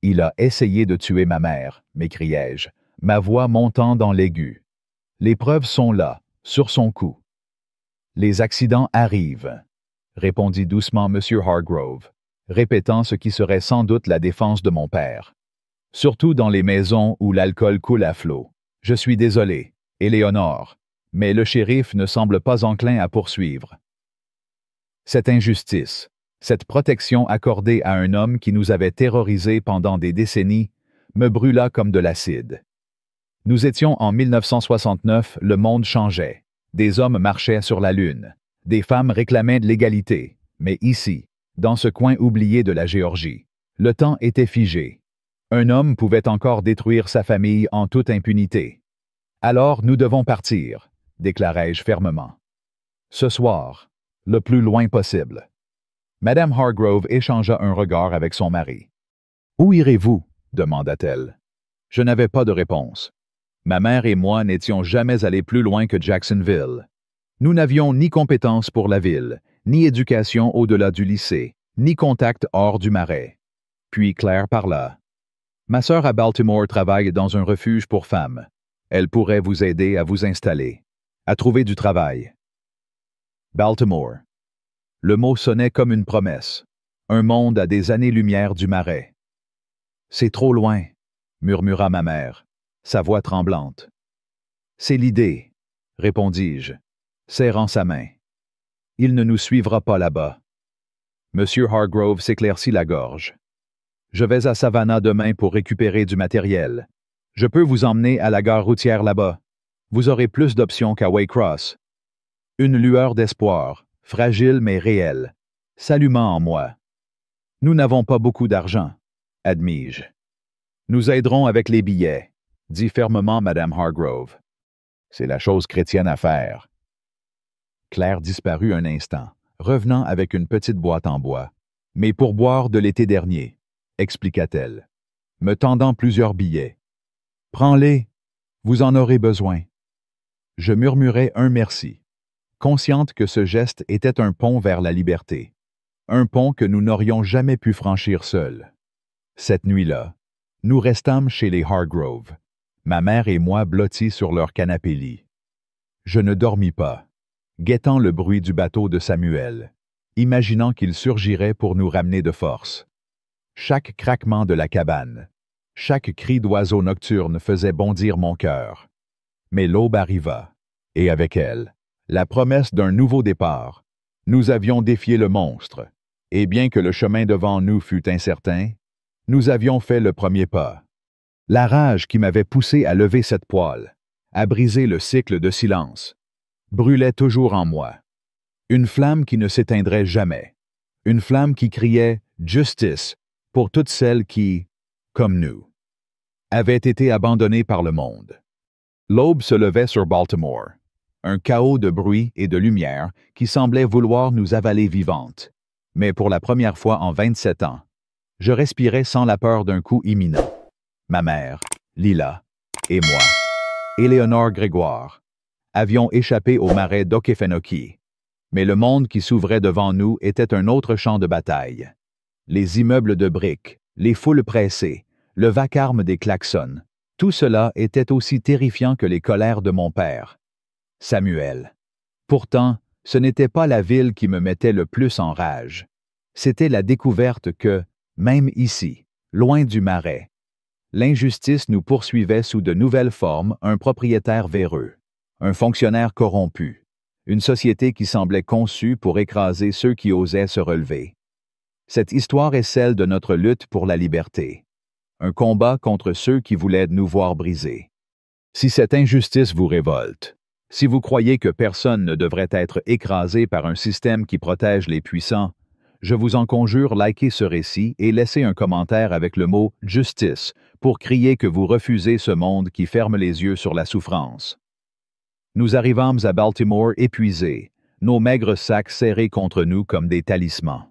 Il a essayé de tuer ma mère, m'écriai-je, ma voix montant dans l'aigu. Les preuves sont là, sur son cou. Les accidents arrivent, répondit doucement Monsieur Hargrove, répétant ce qui serait sans doute la défense de mon père. Surtout dans les maisons où l'alcool coule à flot. Je suis désolé, Éléonore, mais le shérif ne semble pas enclin à poursuivre. Cette injustice, cette protection accordée à un homme qui nous avait terrorisés pendant des décennies, me brûla comme de l'acide. Nous étions en 1969, le monde changeait. Des hommes marchaient sur la Lune. Des femmes réclamaient de l'égalité. Mais ici, dans ce coin oublié de la Géorgie, le temps était figé. Un homme pouvait encore détruire sa famille en toute impunité. Alors nous devons partir, déclarai-je fermement. Ce soir, le plus loin possible. Madame Hargrove échangea un regard avec son mari. « Où irez-vous » demanda-t-elle. Je n'avais pas de réponse. Ma mère et moi n'étions jamais allés plus loin que Jacksonville. Nous n'avions ni compétence pour la ville, ni éducation au-delà du lycée, ni contact hors du Marais. Puis Claire parla. « Ma sœur à Baltimore travaille dans un refuge pour femmes. Elle pourrait vous aider à vous installer, à trouver du travail. » Baltimore. Le mot sonnait comme une promesse. Un monde à des années-lumière du Marais. « C'est trop loin, » murmura ma mère, sa voix tremblante. « C'est l'idée, » répondis-je, serrant sa main. « Il ne nous suivra pas là-bas. » Monsieur Hargrove s'éclaircit la gorge. « Je vais à Savannah demain pour récupérer du matériel. Je peux vous emmener à la gare routière là-bas. Vous aurez plus d'options qu'à Waycross. » Une lueur d'espoir, fragile mais réelle, s'alluma en moi. « Nous n'avons pas beaucoup d'argent, » admis-je. « Nous aiderons avec les billets, » dit fermement Madame Hargrove. « C'est la chose chrétienne à faire. » Claire disparut un instant, revenant avec une petite boîte en bois. « Mais pour boire de l'été dernier, » expliqua-t-elle, me tendant plusieurs billets. « Prends-les, vous en aurez besoin. » Je murmurai un merci, consciente que ce geste était un pont vers la liberté, un pont que nous n'aurions jamais pu franchir seuls. Cette nuit-là, nous restâmes chez les Hargrove, ma mère et moi blottis sur leur canapé-lit. Je ne dormis pas, guettant le bruit du bateau de Samuel, imaginant qu'il surgirait pour nous ramener de force. Chaque craquement de la cabane, chaque cri d'oiseau nocturne faisait bondir mon cœur. Mais l'aube arriva, et avec elle, la promesse d'un nouveau départ. Nous avions défié le monstre, et bien que le chemin devant nous fût incertain, nous avions fait le premier pas. La rage qui m'avait poussé à lever cette poêle, à briser le cycle de silence, brûlait toujours en moi. Une flamme qui ne s'éteindrait jamais. Une flamme qui criait « Justice » pour toutes celles qui, comme nous, avaient été abandonnées par le monde. L'aube se levait sur Baltimore, un chaos de bruit et de lumière qui semblait vouloir nous avaler vivantes. Mais pour la première fois en 27 ans, je respirais sans la peur d'un coup imminent. Ma mère, Lila, et moi, Éléonore Grégoire, avions échappé au marais d'Okefenokee. Mais le monde qui s'ouvrait devant nous était un autre champ de bataille. Les immeubles de briques, les foules pressées, le vacarme des klaxons, tout cela était aussi terrifiant que les colères de mon père. Samuel. Pourtant, ce n'était pas la ville qui me mettait le plus en rage. C'était la découverte que, même ici, loin du Marais, l'injustice nous poursuivait sous de nouvelles formes, un propriétaire véreux, un fonctionnaire corrompu, une société qui semblait conçue pour écraser ceux qui osaient se relever. Cette histoire est celle de notre lutte pour la liberté. Un combat contre ceux qui voulaient nous voir briser. Si cette injustice vous révolte, si vous croyez que personne ne devrait être écrasé par un système qui protège les puissants, je vous en conjure, likez ce récit et laissez un commentaire avec le mot « justice » pour crier que vous refusez ce monde qui ferme les yeux sur la souffrance. Nous arrivâmes à Baltimore épuisés, nos maigres sacs serrés contre nous comme des talismans.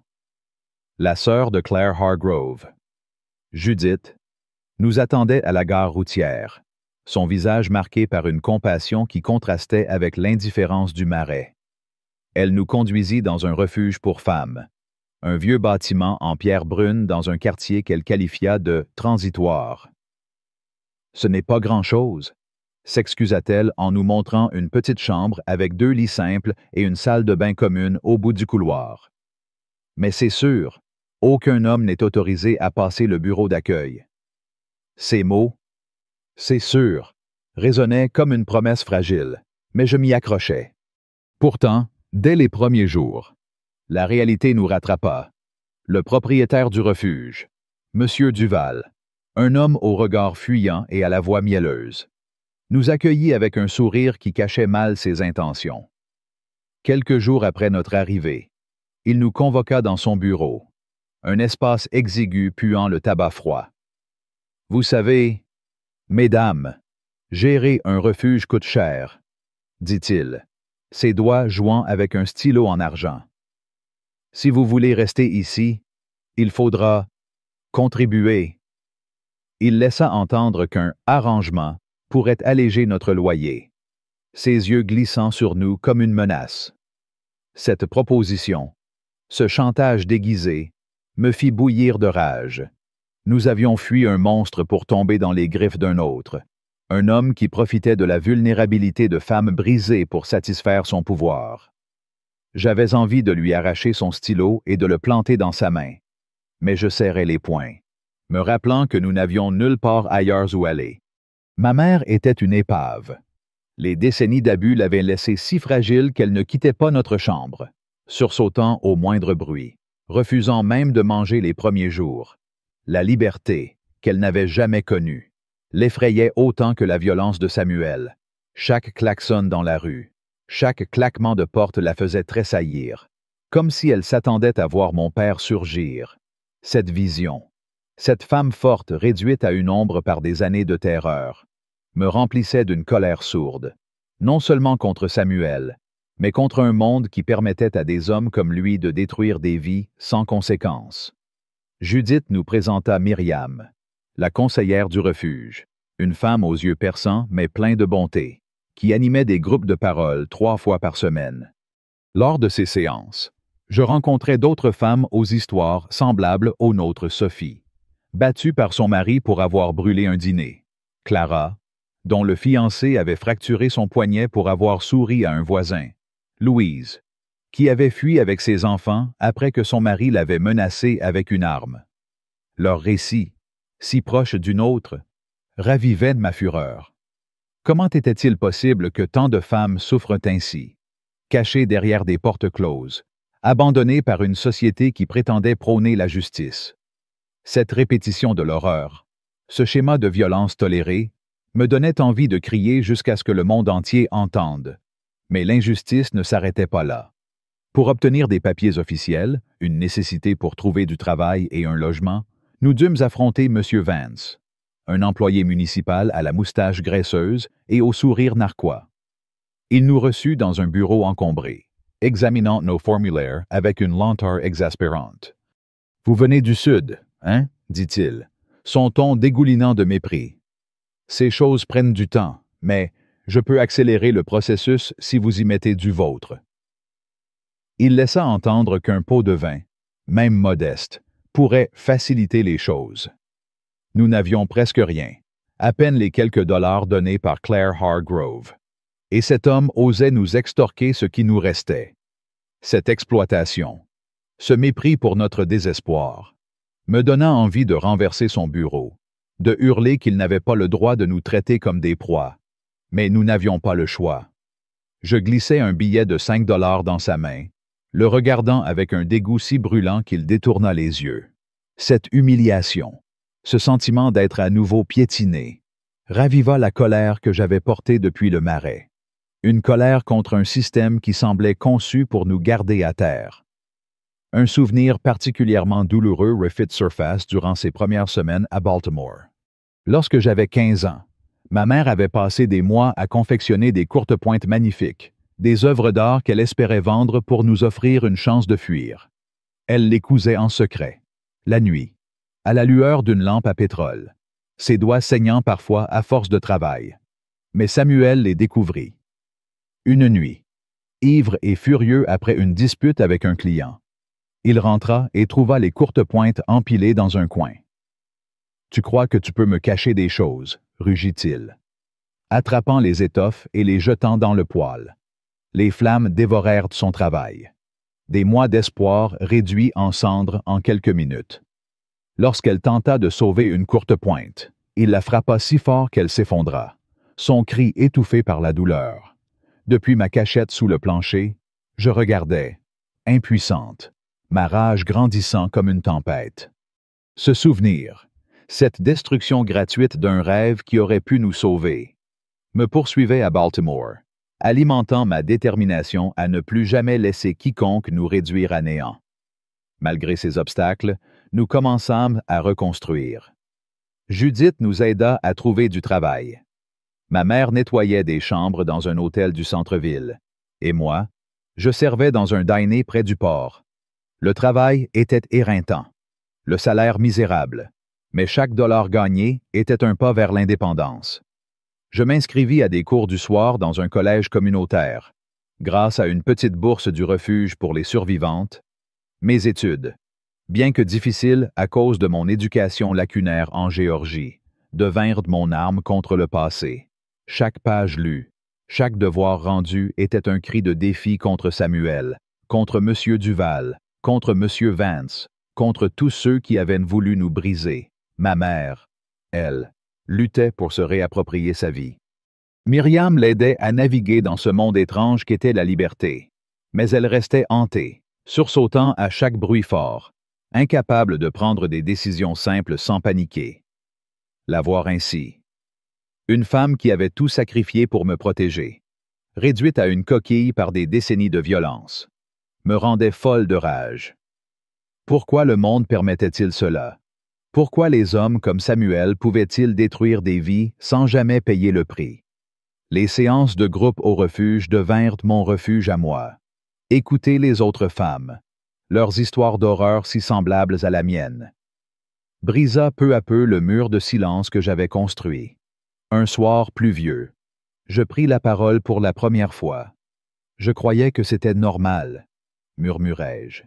La sœur de Claire Hargrove, Judith, nous attendait à la gare routière, son visage marqué par une compassion qui contrastait avec l'indifférence du marais. Elle nous conduisit dans un refuge pour femmes, un vieux bâtiment en pierre brune dans un quartier qu'elle qualifia de « transitoire ». « Ce n'est pas grand-chose », s'excusa-t-elle en nous montrant une petite chambre avec 2 lits simples et une salle de bain commune au bout du couloir. « Mais c'est sûr, aucun homme n'est autorisé à passer le bureau d'accueil. » Ces mots, « c'est sûr », résonnaient comme une promesse fragile, mais je m'y accrochais. Pourtant, dès les premiers jours, la réalité nous rattrapa. Le propriétaire du refuge, M. Duval, un homme au regard fuyant et à la voix mielleuse, nous accueillit avec un sourire qui cachait mal ses intentions. Quelques jours après notre arrivée, il nous convoqua dans son bureau, un espace exigu puant le tabac froid. « Vous savez, mesdames, gérer un refuge coûte cher, » dit-il, ses doigts jouant avec un stylo en argent. « Si vous voulez rester ici, il faudra contribuer. » Il laissa entendre qu'un arrangement pourrait alléger notre loyer, ses yeux glissant sur nous comme une menace. Cette proposition, ce chantage déguisé, me fit bouillir de rage. Nous avions fui un monstre pour tomber dans les griffes d'un autre, un homme qui profitait de la vulnérabilité de femmes brisées pour satisfaire son pouvoir. J'avais envie de lui arracher son stylo et de le planter dans sa main, mais je serrais les poings, me rappelant que nous n'avions nulle part ailleurs où aller. Ma mère était une épave. Les décennies d'abus l'avaient laissée si fragile qu'elle ne quittait pas notre chambre, sursautant au moindre bruit, refusant même de manger les premiers jours. La liberté, qu'elle n'avait jamais connue, l'effrayait autant que la violence de Samuel. Chaque klaxon dans la rue, chaque claquement de porte la faisait tressaillir, comme si elle s'attendait à voir mon père surgir. Cette vision, cette femme forte réduite à une ombre par des années de terreur, me remplissait d'une colère sourde, non seulement contre Samuel, mais contre un monde qui permettait à des hommes comme lui de détruire des vies sans conséquence. Judith nous présenta Myriam, la conseillère du refuge, une femme aux yeux perçants mais pleins de bonté, qui animait des groupes de parole 3 fois par semaine. Lors de ces séances, je rencontrais d'autres femmes aux histoires semblables aux nôtres Sophie, battue par son mari pour avoir brûlé un dîner, Clara, dont le fiancé avait fracturé son poignet pour avoir souri à un voisin, Louise, qui avait fui avec ses enfants après que son mari l'avait menacée avec une arme. Leur récit, si proche du nôtre, ravivait ma fureur. Comment était-il possible que tant de femmes souffrent ainsi, cachées derrière des portes closes, abandonnées par une société qui prétendait prôner la justice? Cette répétition de l'horreur, ce schéma de violence toléré, me donnait envie de crier jusqu'à ce que le monde entier entende. Mais l'injustice ne s'arrêtait pas là. Pour obtenir des papiers officiels, une nécessité pour trouver du travail et un logement, nous dûmes affronter M. Vance, un employé municipal à la moustache graisseuse et au sourire narquois. Il nous reçut dans un bureau encombré, examinant nos formulaires avec une lenteur exaspérante. « Vous venez du Sud, hein? » dit-il, son ton dégoulinant de mépris. « Ces choses prennent du temps, mais je peux accélérer le processus si vous y mettez du vôtre. » Il laissa entendre qu'un pot de vin, même modeste, pourrait faciliter les choses. Nous n'avions presque rien, à peine les quelques dollars donnés par Claire Hargrove. Et cet homme osait nous extorquer ce qui nous restait. Cette exploitation, ce mépris pour notre désespoir, me donna envie de renverser son bureau, de hurler qu'il n'avait pas le droit de nous traiter comme des proies. Mais nous n'avions pas le choix. Je glissai un billet de 5 $ dans sa main, le regardant avec un dégoût si brûlant qu'il détourna les yeux. Cette humiliation, ce sentiment d'être à nouveau piétiné, raviva la colère que j'avais portée depuis le marais. Une colère contre un système qui semblait conçu pour nous garder à terre. Un souvenir particulièrement douloureux refit surface durant ces premières semaines à Baltimore. Lorsque j'avais 15 ans, ma mère avait passé des mois à confectionner des courtes-pointes magnifiques, des œuvres d'art qu'elle espérait vendre pour nous offrir une chance de fuir. Elle les cousait en secret, la nuit, à la lueur d'une lampe à pétrole, ses doigts saignant parfois à force de travail. Mais Samuel les découvrit. Une nuit, ivre et furieux après une dispute avec un client, il rentra et trouva les courtes-pointes empilées dans un coin. « Tu crois que tu peux me cacher des choses, » rugit-il, attrapant les étoffes et les jetant dans le poêle. Les flammes dévorèrent son travail. Des mois d'espoir réduits en cendres en quelques minutes. Lorsqu'elle tenta de sauver une courte-pointe, il la frappa si fort qu'elle s'effondra, son cri étouffé par la douleur. Depuis ma cachette sous le plancher, je regardais, impuissante, ma rage grandissant comme une tempête. Ce souvenir, cette destruction gratuite d'un rêve qui aurait pu nous sauver, me poursuivait à Baltimore, alimentant ma détermination à ne plus jamais laisser quiconque nous réduire à néant. Malgré ces obstacles, nous commençâmes à reconstruire. Judith nous aida à trouver du travail. Ma mère nettoyait des chambres dans un hôtel du centre-ville, et moi, je servais dans un dîner près du port. Le travail était éreintant, le salaire misérable, mais chaque dollar gagné était un pas vers l'indépendance. Je m'inscrivis à des cours du soir dans un collège communautaire. Grâce à une petite bourse du refuge pour les survivantes, mes études, bien que difficiles à cause de mon éducation lacunaire en Géorgie, devinrent mon arme contre le passé. Chaque page lue, chaque devoir rendu était un cri de défi contre Samuel, contre M. Duval, contre M. Vance, contre tous ceux qui avaient voulu nous briser. Ma mère, elle, luttait pour se réapproprier sa vie. Myriam l'aidait à naviguer dans ce monde étrange qu'était la liberté, mais elle restait hantée, sursautant à chaque bruit fort, incapable de prendre des décisions simples sans paniquer. La voir ainsi. Une femme qui avait tout sacrifié pour me protéger, réduite à une coquille par des décennies de violence, me rendait folle de rage. Pourquoi le monde permettait-il cela? Pourquoi les hommes comme Samuel pouvaient-ils détruire des vies sans jamais payer le prix? Les séances de groupe au refuge devinrent mon refuge à moi. Écouter les autres femmes, leurs histoires d'horreur si semblables à la mienne, brisa peu à peu le mur de silence que j'avais construit. Un soir pluvieux, je pris la parole pour la première fois. Je croyais que c'était normal, murmurai-je,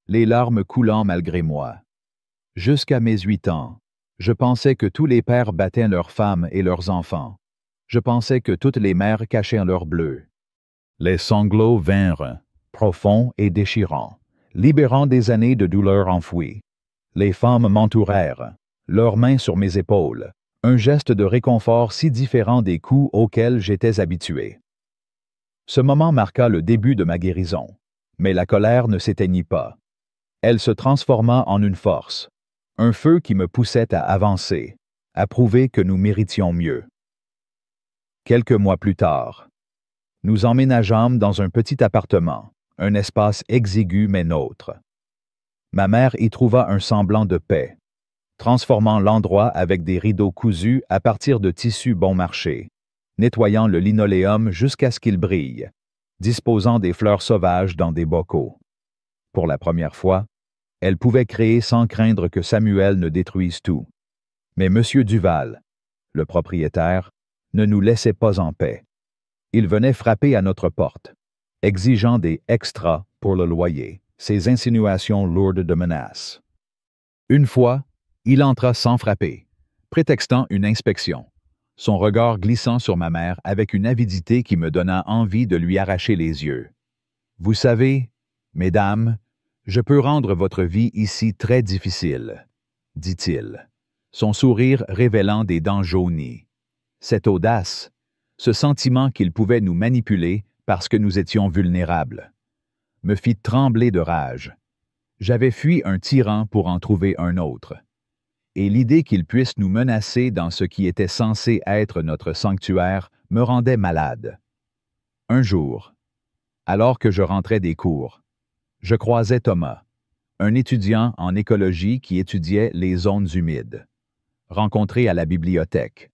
les larmes coulant malgré moi. Jusqu'à mes 8 ans, je pensais que tous les pères battaient leurs femmes et leurs enfants. Je pensais que toutes les mères cachaient leurs bleus. Les sanglots vinrent, profonds et déchirants, libérant des années de douleur enfouies. Les femmes m'entourèrent, leurs mains sur mes épaules, un geste de réconfort si différent des coups auxquels j'étais habitué. Ce moment marqua le début de ma guérison, mais la colère ne s'éteignit pas. Elle se transforma en une force, un feu qui me poussait à avancer, à prouver que nous méritions mieux. Quelques mois plus tard, nous emménageâmes dans un petit appartement, un espace exigu mais nôtre. Ma mère y trouva un semblant de paix, transformant l'endroit avec des rideaux cousus à partir de tissus bon marché, nettoyant le linoléum jusqu'à ce qu'il brille, disposant des fleurs sauvages dans des bocaux. Pour la première fois, elle pouvait créer sans craindre que Samuel ne détruise tout. Mais M. Duval, le propriétaire, ne nous laissait pas en paix. Il venait frapper à notre porte, exigeant des extras pour le loyer, ses insinuations lourdes de menaces. Une fois, il entra sans frapper, prétextant une inspection, son regard glissant sur ma mère avec une avidité qui me donna envie de lui arracher les yeux. « Vous savez, mesdames, je peux rendre votre vie ici très difficile, » dit-il, son sourire révélant des dents jaunies. Cette audace, ce sentiment qu'il pouvait nous manipuler parce que nous étions vulnérables, me fit trembler de rage. J'avais fui un tyran pour en trouver un autre. Et l'idée qu'il puisse nous menacer dans ce qui était censé être notre sanctuaire me rendait malade. Un jour, alors que je rentrais des cours, je croisai Thomas, un étudiant en écologie qui étudiait les zones humides, rencontré à la bibliothèque.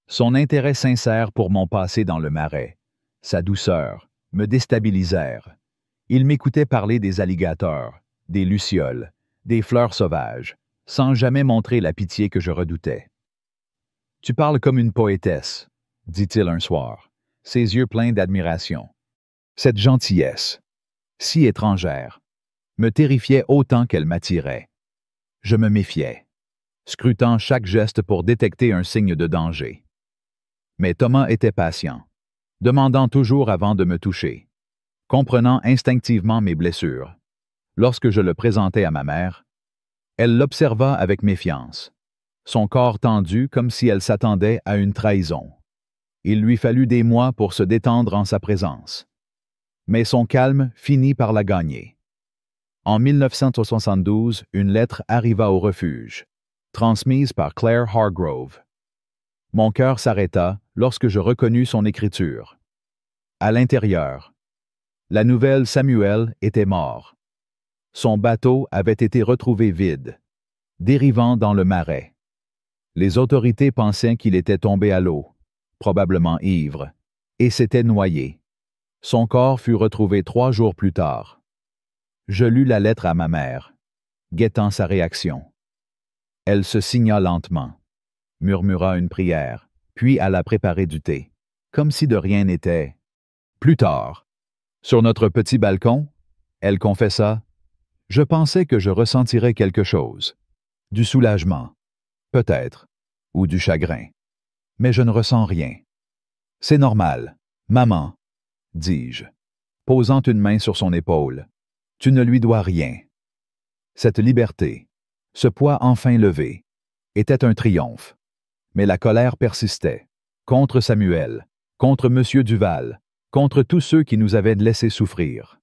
Son intérêt sincère pour mon passé dans le Marais, sa douceur, me déstabilisèrent. Il m'écoutait parler des alligators, des lucioles, des fleurs sauvages, sans jamais montrer la pitié que je redoutais. « Tu parles comme une poétesse », dit-il un soir, ses yeux pleins d'admiration. Cette gentillesse, si étrangère, me terrifiait autant qu'elle m'attirait. Je me méfiais, scrutant chaque geste pour détecter un signe de danger. Mais Thomas était patient, demandant toujours avant de me toucher, comprenant instinctivement mes blessures. Lorsque je le présentai à ma mère, elle l'observa avec méfiance, son corps tendu comme si elle s'attendait à une trahison. Il lui fallut des mois pour se détendre en sa présence. Mais son calme finit par la gagner. En 1972, une lettre arriva au refuge, transmise par Claire Hargrove. Mon cœur s'arrêta lorsque je reconnus son écriture. À l'intérieur, la nouvelle Samuel était mort. Son bateau avait été retrouvé vide, dérivant dans le Marais. Les autorités pensaient qu'il était tombé à l'eau, probablement ivre, et s'était noyé. Son corps fut retrouvé 3 jours plus tard. Je lus la lettre à ma mère, guettant sa réaction. Elle se signa lentement, murmura une prière, puis alla préparer du thé, comme si de rien n'était. Plus tard, sur notre petit balcon, elle confessa « Je pensais que je ressentirais quelque chose. Du soulagement, peut-être, ou du chagrin. Mais je ne ressens rien. C'est normal, maman, dis-je, posant une main sur son épaule. Tu ne lui dois rien. » Cette liberté, ce poids enfin levé, était un triomphe. Mais la colère persistait, contre Samuel, contre M. Duval, contre tous ceux qui nous avaient laissés souffrir.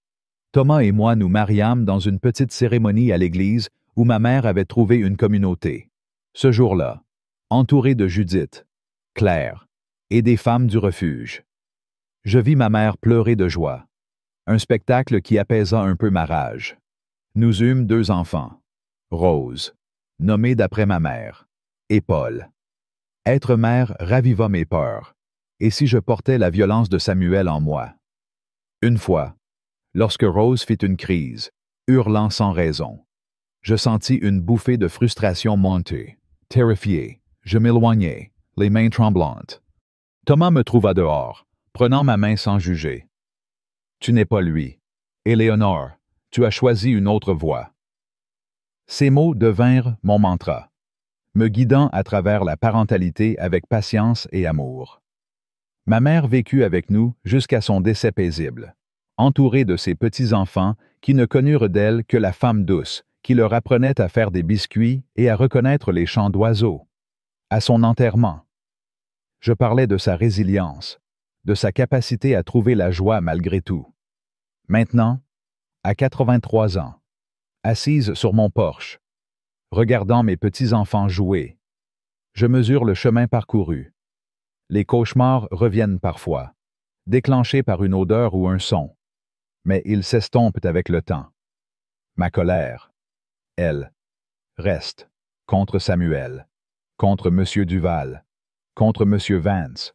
Thomas et moi nous mariâmes dans une petite cérémonie à l'église où ma mère avait trouvé une communauté. Ce jour-là, entouré de Judith, Claire et des femmes du refuge. Je vis ma mère pleurer de joie, un spectacle qui apaisa un peu ma rage. Nous eûmes 2 enfants, Rose, nommée d'après ma mère, et Paul. Être mère raviva mes peurs, et si je portais la violence de Samuel en moi. Une fois, lorsque Rose fit une crise, hurlant sans raison, je sentis une bouffée de frustration monter. Terrifié, je m'éloignai, les mains tremblantes. Thomas me trouva dehors, prenant ma main sans juger. « Tu n'es pas lui. Éléonore, tu as choisi une autre voie. » Ces mots devinrent mon mantra, me guidant à travers la parentalité avec patience et amour. Ma mère vécut avec nous jusqu'à son décès paisible, entourée de ses petits-enfants qui ne connurent d'elle que la femme douce, qui leur apprenait à faire des biscuits et à reconnaître les chants d'oiseaux. À son enterrement, je parlais de sa résilience, de sa capacité à trouver la joie malgré tout. Maintenant, à 83 ans, assise sur mon porche, regardant mes petits-enfants jouer, je mesure le chemin parcouru. Les cauchemars reviennent parfois, déclenchés par une odeur ou un son, mais ils s'estompent avec le temps. Ma colère, elle, reste contre Samuel, contre M. Duval, contre M. Vance,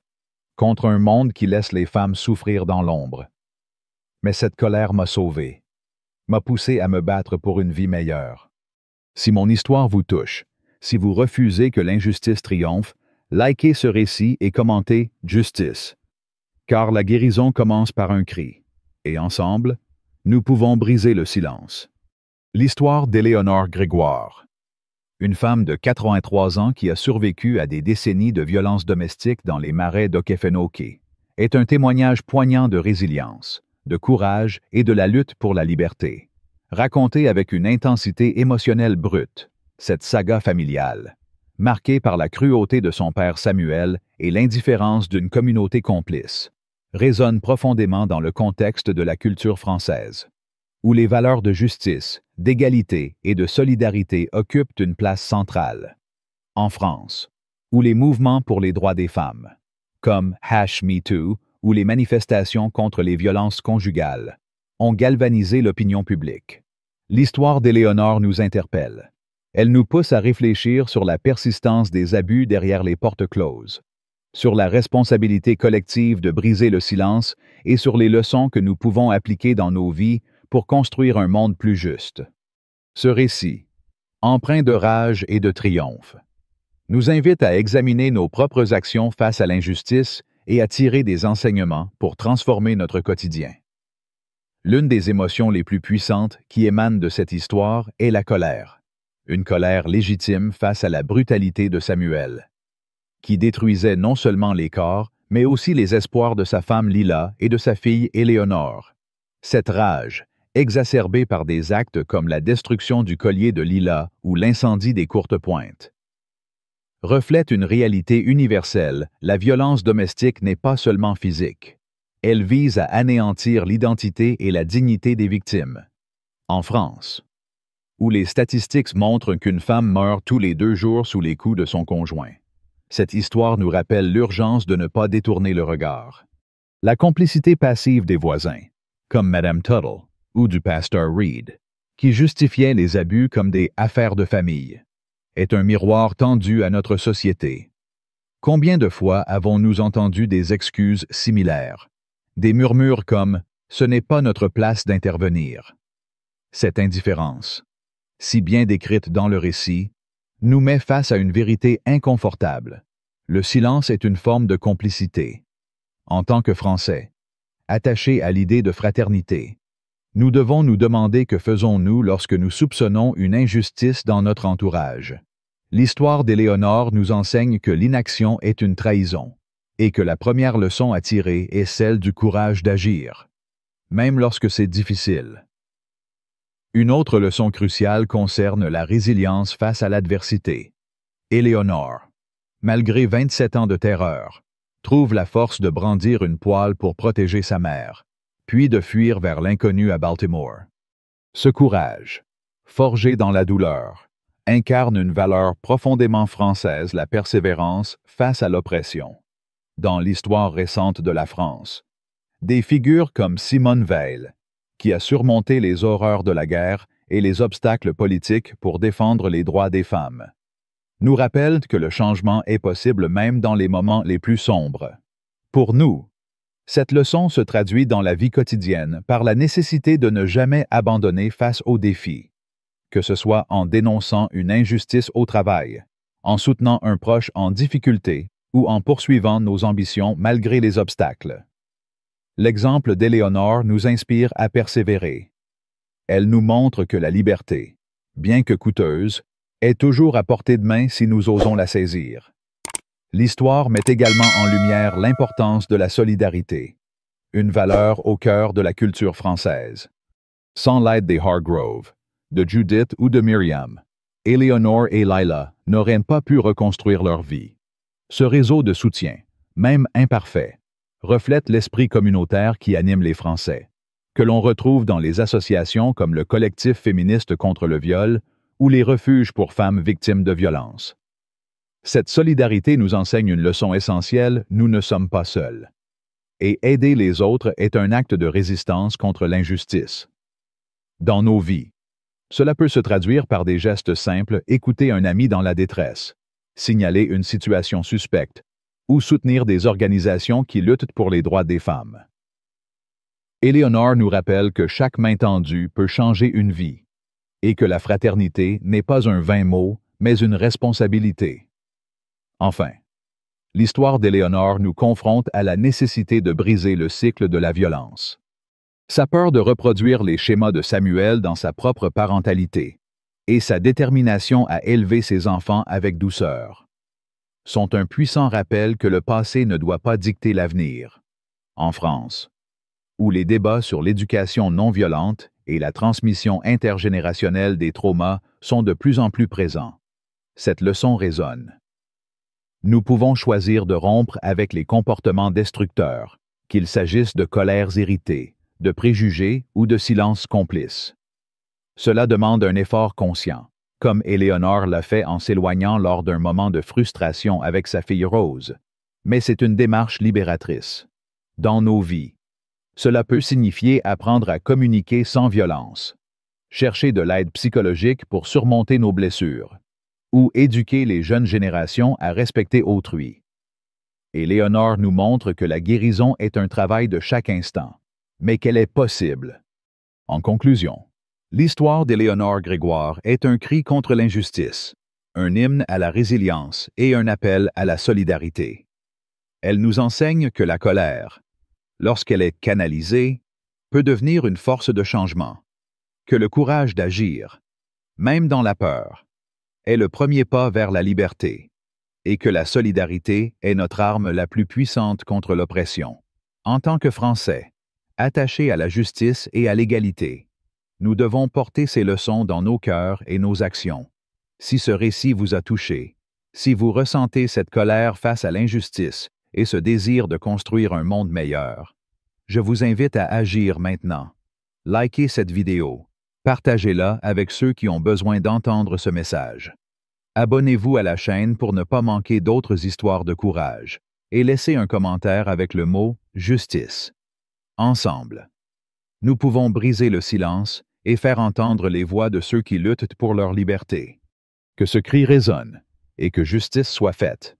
contre un monde qui laisse les femmes souffrir dans l'ombre. Mais cette colère m'a sauvé, m'a poussé à me battre pour une vie meilleure. Si mon histoire vous touche, si vous refusez que l'injustice triomphe, likez ce récit et commentez « Justice », car la guérison commence par un cri, et ensemble, nous pouvons briser le silence. L'histoire d'Éléonore Grégoire, une femme de 83 ans qui a survécu à des décennies de violences domestiques dans les marais d'Okefenokee, est un témoignage poignant de résilience, de courage et de la lutte pour la liberté. Racontée avec une intensité émotionnelle brute, cette saga familiale, marquée par la cruauté de son père Samuel et l'indifférence d'une communauté complice, résonne profondément dans le contexte de la culture française. où les valeurs de justice, d'égalité et de solidarité occupent une place centrale. En France, où les mouvements pour les droits des femmes, comme #MeToo ou les manifestations contre les violences conjugales, ont galvanisé l'opinion publique. L'histoire d'Éléonore nous interpelle. Elle nous pousse à réfléchir sur la persistance des abus derrière les portes closes, sur la responsabilité collective de briser le silence et sur les leçons que nous pouvons appliquer dans nos vies pour construire un monde plus juste. Ce récit, empreint de rage et de triomphe, nous invite à examiner nos propres actions face à l'injustice et à tirer des enseignements pour transformer notre quotidien. L'une des émotions les plus puissantes qui émanent de cette histoire est la colère. Une colère légitime face à la brutalité de Samuel, qui détruisait non seulement les corps, mais aussi les espoirs de sa femme Lila et de sa fille Éléonore. Cette rage, exacerbée par des actes comme la destruction du collier de Lila ou l'incendie des courtes pointes, reflète une réalité universelle. La violence domestique n'est pas seulement physique. Elle vise à anéantir l'identité et la dignité des victimes. En France, où les statistiques montrent qu'une femme meurt tous les 2 jours sous les coups de son conjoint, cette histoire nous rappelle l'urgence de ne pas détourner le regard. La complicité passive des voisins, comme Madame Tuttle ou du pasteur Reed, qui justifiait les abus comme des « affaires de famille », est un miroir tendu à notre société. Combien de fois avons-nous entendu des excuses similaires, des murmures comme « ce n'est pas notre place d'intervenir ». Cette indifférence, si bien décrite dans le récit, nous met face à une vérité inconfortable. Le silence est une forme de complicité. En tant que Français, attachés à l'idée de fraternité, nous devons nous demander que faisons-nous lorsque nous soupçonnons une injustice dans notre entourage. L'histoire d'Éléonore nous enseigne que l'inaction est une trahison, et que la première leçon à tirer est celle du courage d'agir, même lorsque c'est difficile. Une autre leçon cruciale concerne la résilience face à l'adversité. Éléonore, malgré 27 ans de terreur, trouve la force de brandir une poêle pour protéger sa mère, puis de fuir vers l'inconnu à Baltimore. Ce courage, forgé dans la douleur, incarne une valeur profondément française, la persévérance face à l'oppression. Dans l'histoire récente de la France, des figures comme Simone Veil, qui a surmonté les horreurs de la guerre et les obstacles politiques pour défendre les droits des femmes, nous rappellent que le changement est possible même dans les moments les plus sombres. Pour nous, cette leçon se traduit dans la vie quotidienne par la nécessité de ne jamais abandonner face aux défis, que ce soit en dénonçant une injustice au travail, en soutenant un proche en difficulté ou en poursuivant nos ambitions malgré les obstacles. L'exemple d'Éléonore nous inspire à persévérer. Elle nous montre que la liberté, bien que coûteuse, est toujours à portée de main si nous osons la saisir. L'histoire met également en lumière l'importance de la solidarité, une valeur au cœur de la culture française. Sans l'aide des Hargrove, de Judith ou de Myriam, Éléonore et Lila n'auraient pas pu reconstruire leur vie. Ce réseau de soutien, même imparfait, reflète l'esprit communautaire qui anime les Français, que l'on retrouve dans les associations comme le collectif féministe contre le viol ou les refuges pour femmes victimes de violences. Cette solidarité nous enseigne une leçon essentielle: nous ne sommes pas seuls. Et aider les autres est un acte de résistance contre l'injustice. Dans nos vies, cela peut se traduire par des gestes simples: écouter un ami dans la détresse, signaler une situation suspecte, ou soutenir des organisations qui luttent pour les droits des femmes. Éléonore nous rappelle que chaque main tendue peut changer une vie, et que la fraternité n'est pas un vain mot, mais une responsabilité. Enfin, l'histoire d'Éléonore nous confronte à la nécessité de briser le cycle de la violence. Sa peur de reproduire les schémas de Samuel dans sa propre parentalité et sa détermination à élever ses enfants avec douceur sont un puissant rappel que le passé ne doit pas dicter l'avenir. En France, où les débats sur l'éducation non violente et la transmission intergénérationnelle des traumas sont de plus en plus présents, cette leçon résonne. Nous pouvons choisir de rompre avec les comportements destructeurs, qu'il s'agisse de colères héritées, de préjugés ou de silence complice. Cela demande un effort conscient, comme Éléonore l'a fait en s'éloignant lors d'un moment de frustration avec sa fille Rose. Mais c'est une démarche libératrice. Dans nos vies, cela peut signifier apprendre à communiquer sans violence, chercher de l'aide psychologique pour surmonter nos blessures, ou éduquer les jeunes générations à respecter autrui. Éléonore nous montre que la guérison est un travail de chaque instant, mais qu'elle est possible. En conclusion, l'histoire d'Éléonore Grégoire est un cri contre l'injustice, un hymne à la résilience et un appel à la solidarité. Elle nous enseigne que la colère, lorsqu'elle est canalisée, peut devenir une force de changement, que le courage d'agir, même dans la peur, est le premier pas vers la liberté, et que la solidarité est notre arme la plus puissante contre l'oppression. En tant que Français, attachés à la justice et à l'égalité, nous devons porter ces leçons dans nos cœurs et nos actions. Si ce récit vous a touché, si vous ressentez cette colère face à l'injustice et ce désir de construire un monde meilleur, je vous invite à agir maintenant. Likez cette vidéo, partagez-la avec ceux qui ont besoin d'entendre ce message. Abonnez-vous à la chaîne pour ne pas manquer d'autres histoires de courage et laissez un commentaire avec le mot « justice ». Ensemble, nous pouvons briser le silence et faire entendre les voix de ceux qui luttent pour leur liberté. Que ce cri résonne et que justice soit faite.